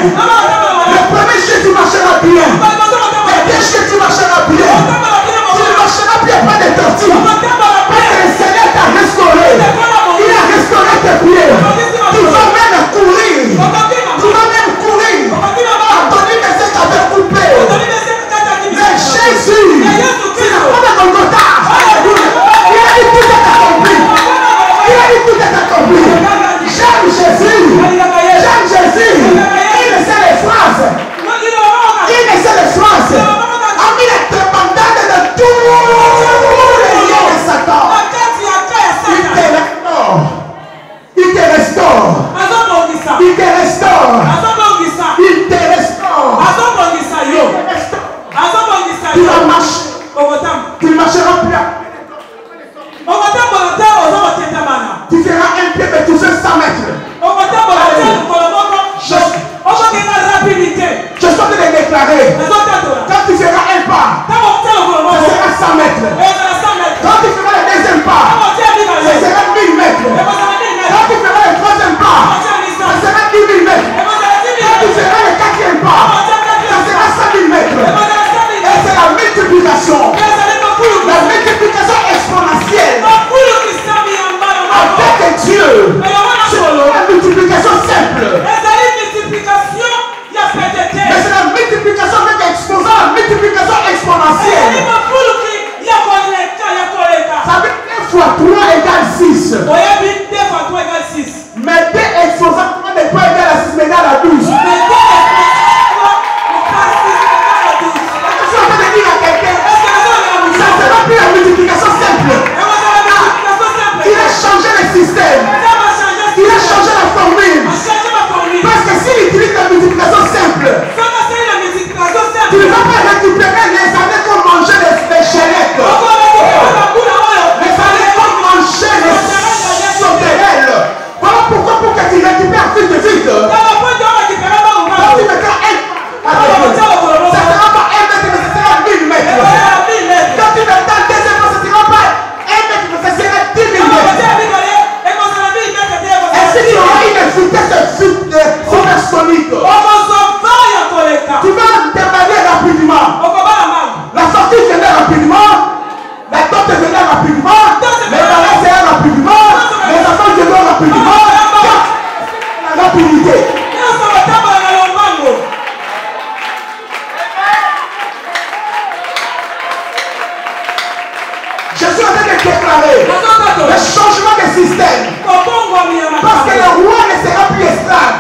Le premier jour, tu marcheras bien. Le deuxième jour, tu marcheras bien. Tu ne marcheras bien, pas de tortures. Parce que le Seigneur t'a restauré. Il a restauré tes pieds. Tu vas même courir. Tu vas même courir. Anthony Messé t'avait coupé. Mais Jésus, c'est la foi de Golgotha. Il a dit tout est accompli. Il a dit tout est accompli. J'aime Jésus. J'aime Jésus. Il ne sait les phrases. Il ne sait les phrases. Ami la dépendante de tout les liens de Satan. Il te restaure. Il te restaure. Il te restaure. Il te restaure. Tu vas marcher. Tu ne marcheras plus. Tu feras un pied mais tu fais 100 mètres. Je suis en train de déclarer. Quand tu feras un pas, ce sera 100 mètres. Quand tu feras le deuxième pas, ce sera 1000 mètres. Quand tu feras le troisième pas, ce sera 10 000 mètres. Quand tu feras le quatrième pas, ce sera 100 000 mètres. Et c'est la multiplication. La multiplication exponentielle. Avec Dieu, c'est la multiplication simple. Mais c'est la multiplication avec exposant la multiplication exponentielle. Ça veut dire 1 fois 3 égale 6. Mais 2 exposants 3 n'est pas égal à 6 mais égal à 12. Je suis en train de dire à quelqu'un, ça ne sera plus la multiplication simple. Il a changé le système. Il a changé la formule. Parce que s'il utilise la multiplication simple, tu ne vas pas récupérer les années qu'on mangeait les chélettes. Les années qu'on mangeait les sauterelles. Voilà pourquoi pour que tu récupères vite vite. Quand tu mettras ça ne sera pas 1 mètre, mais ce sera 1000 mètres. Quand tu mettras le deuxième, ce ne sera pas 1 mètre, mais ce sera 10 000 mètres. Est-ce qu'il y aura une vitesse supersonique? Tu vas démarrer rapidement. La sortie venait rapidement. La tente venait rapidement. Les parents venaient rapidement. Les enfants venaient rapidement. La rapidité. Je suis en train de déclarer le changement de système. Parce que le roi ne sera plus esclave.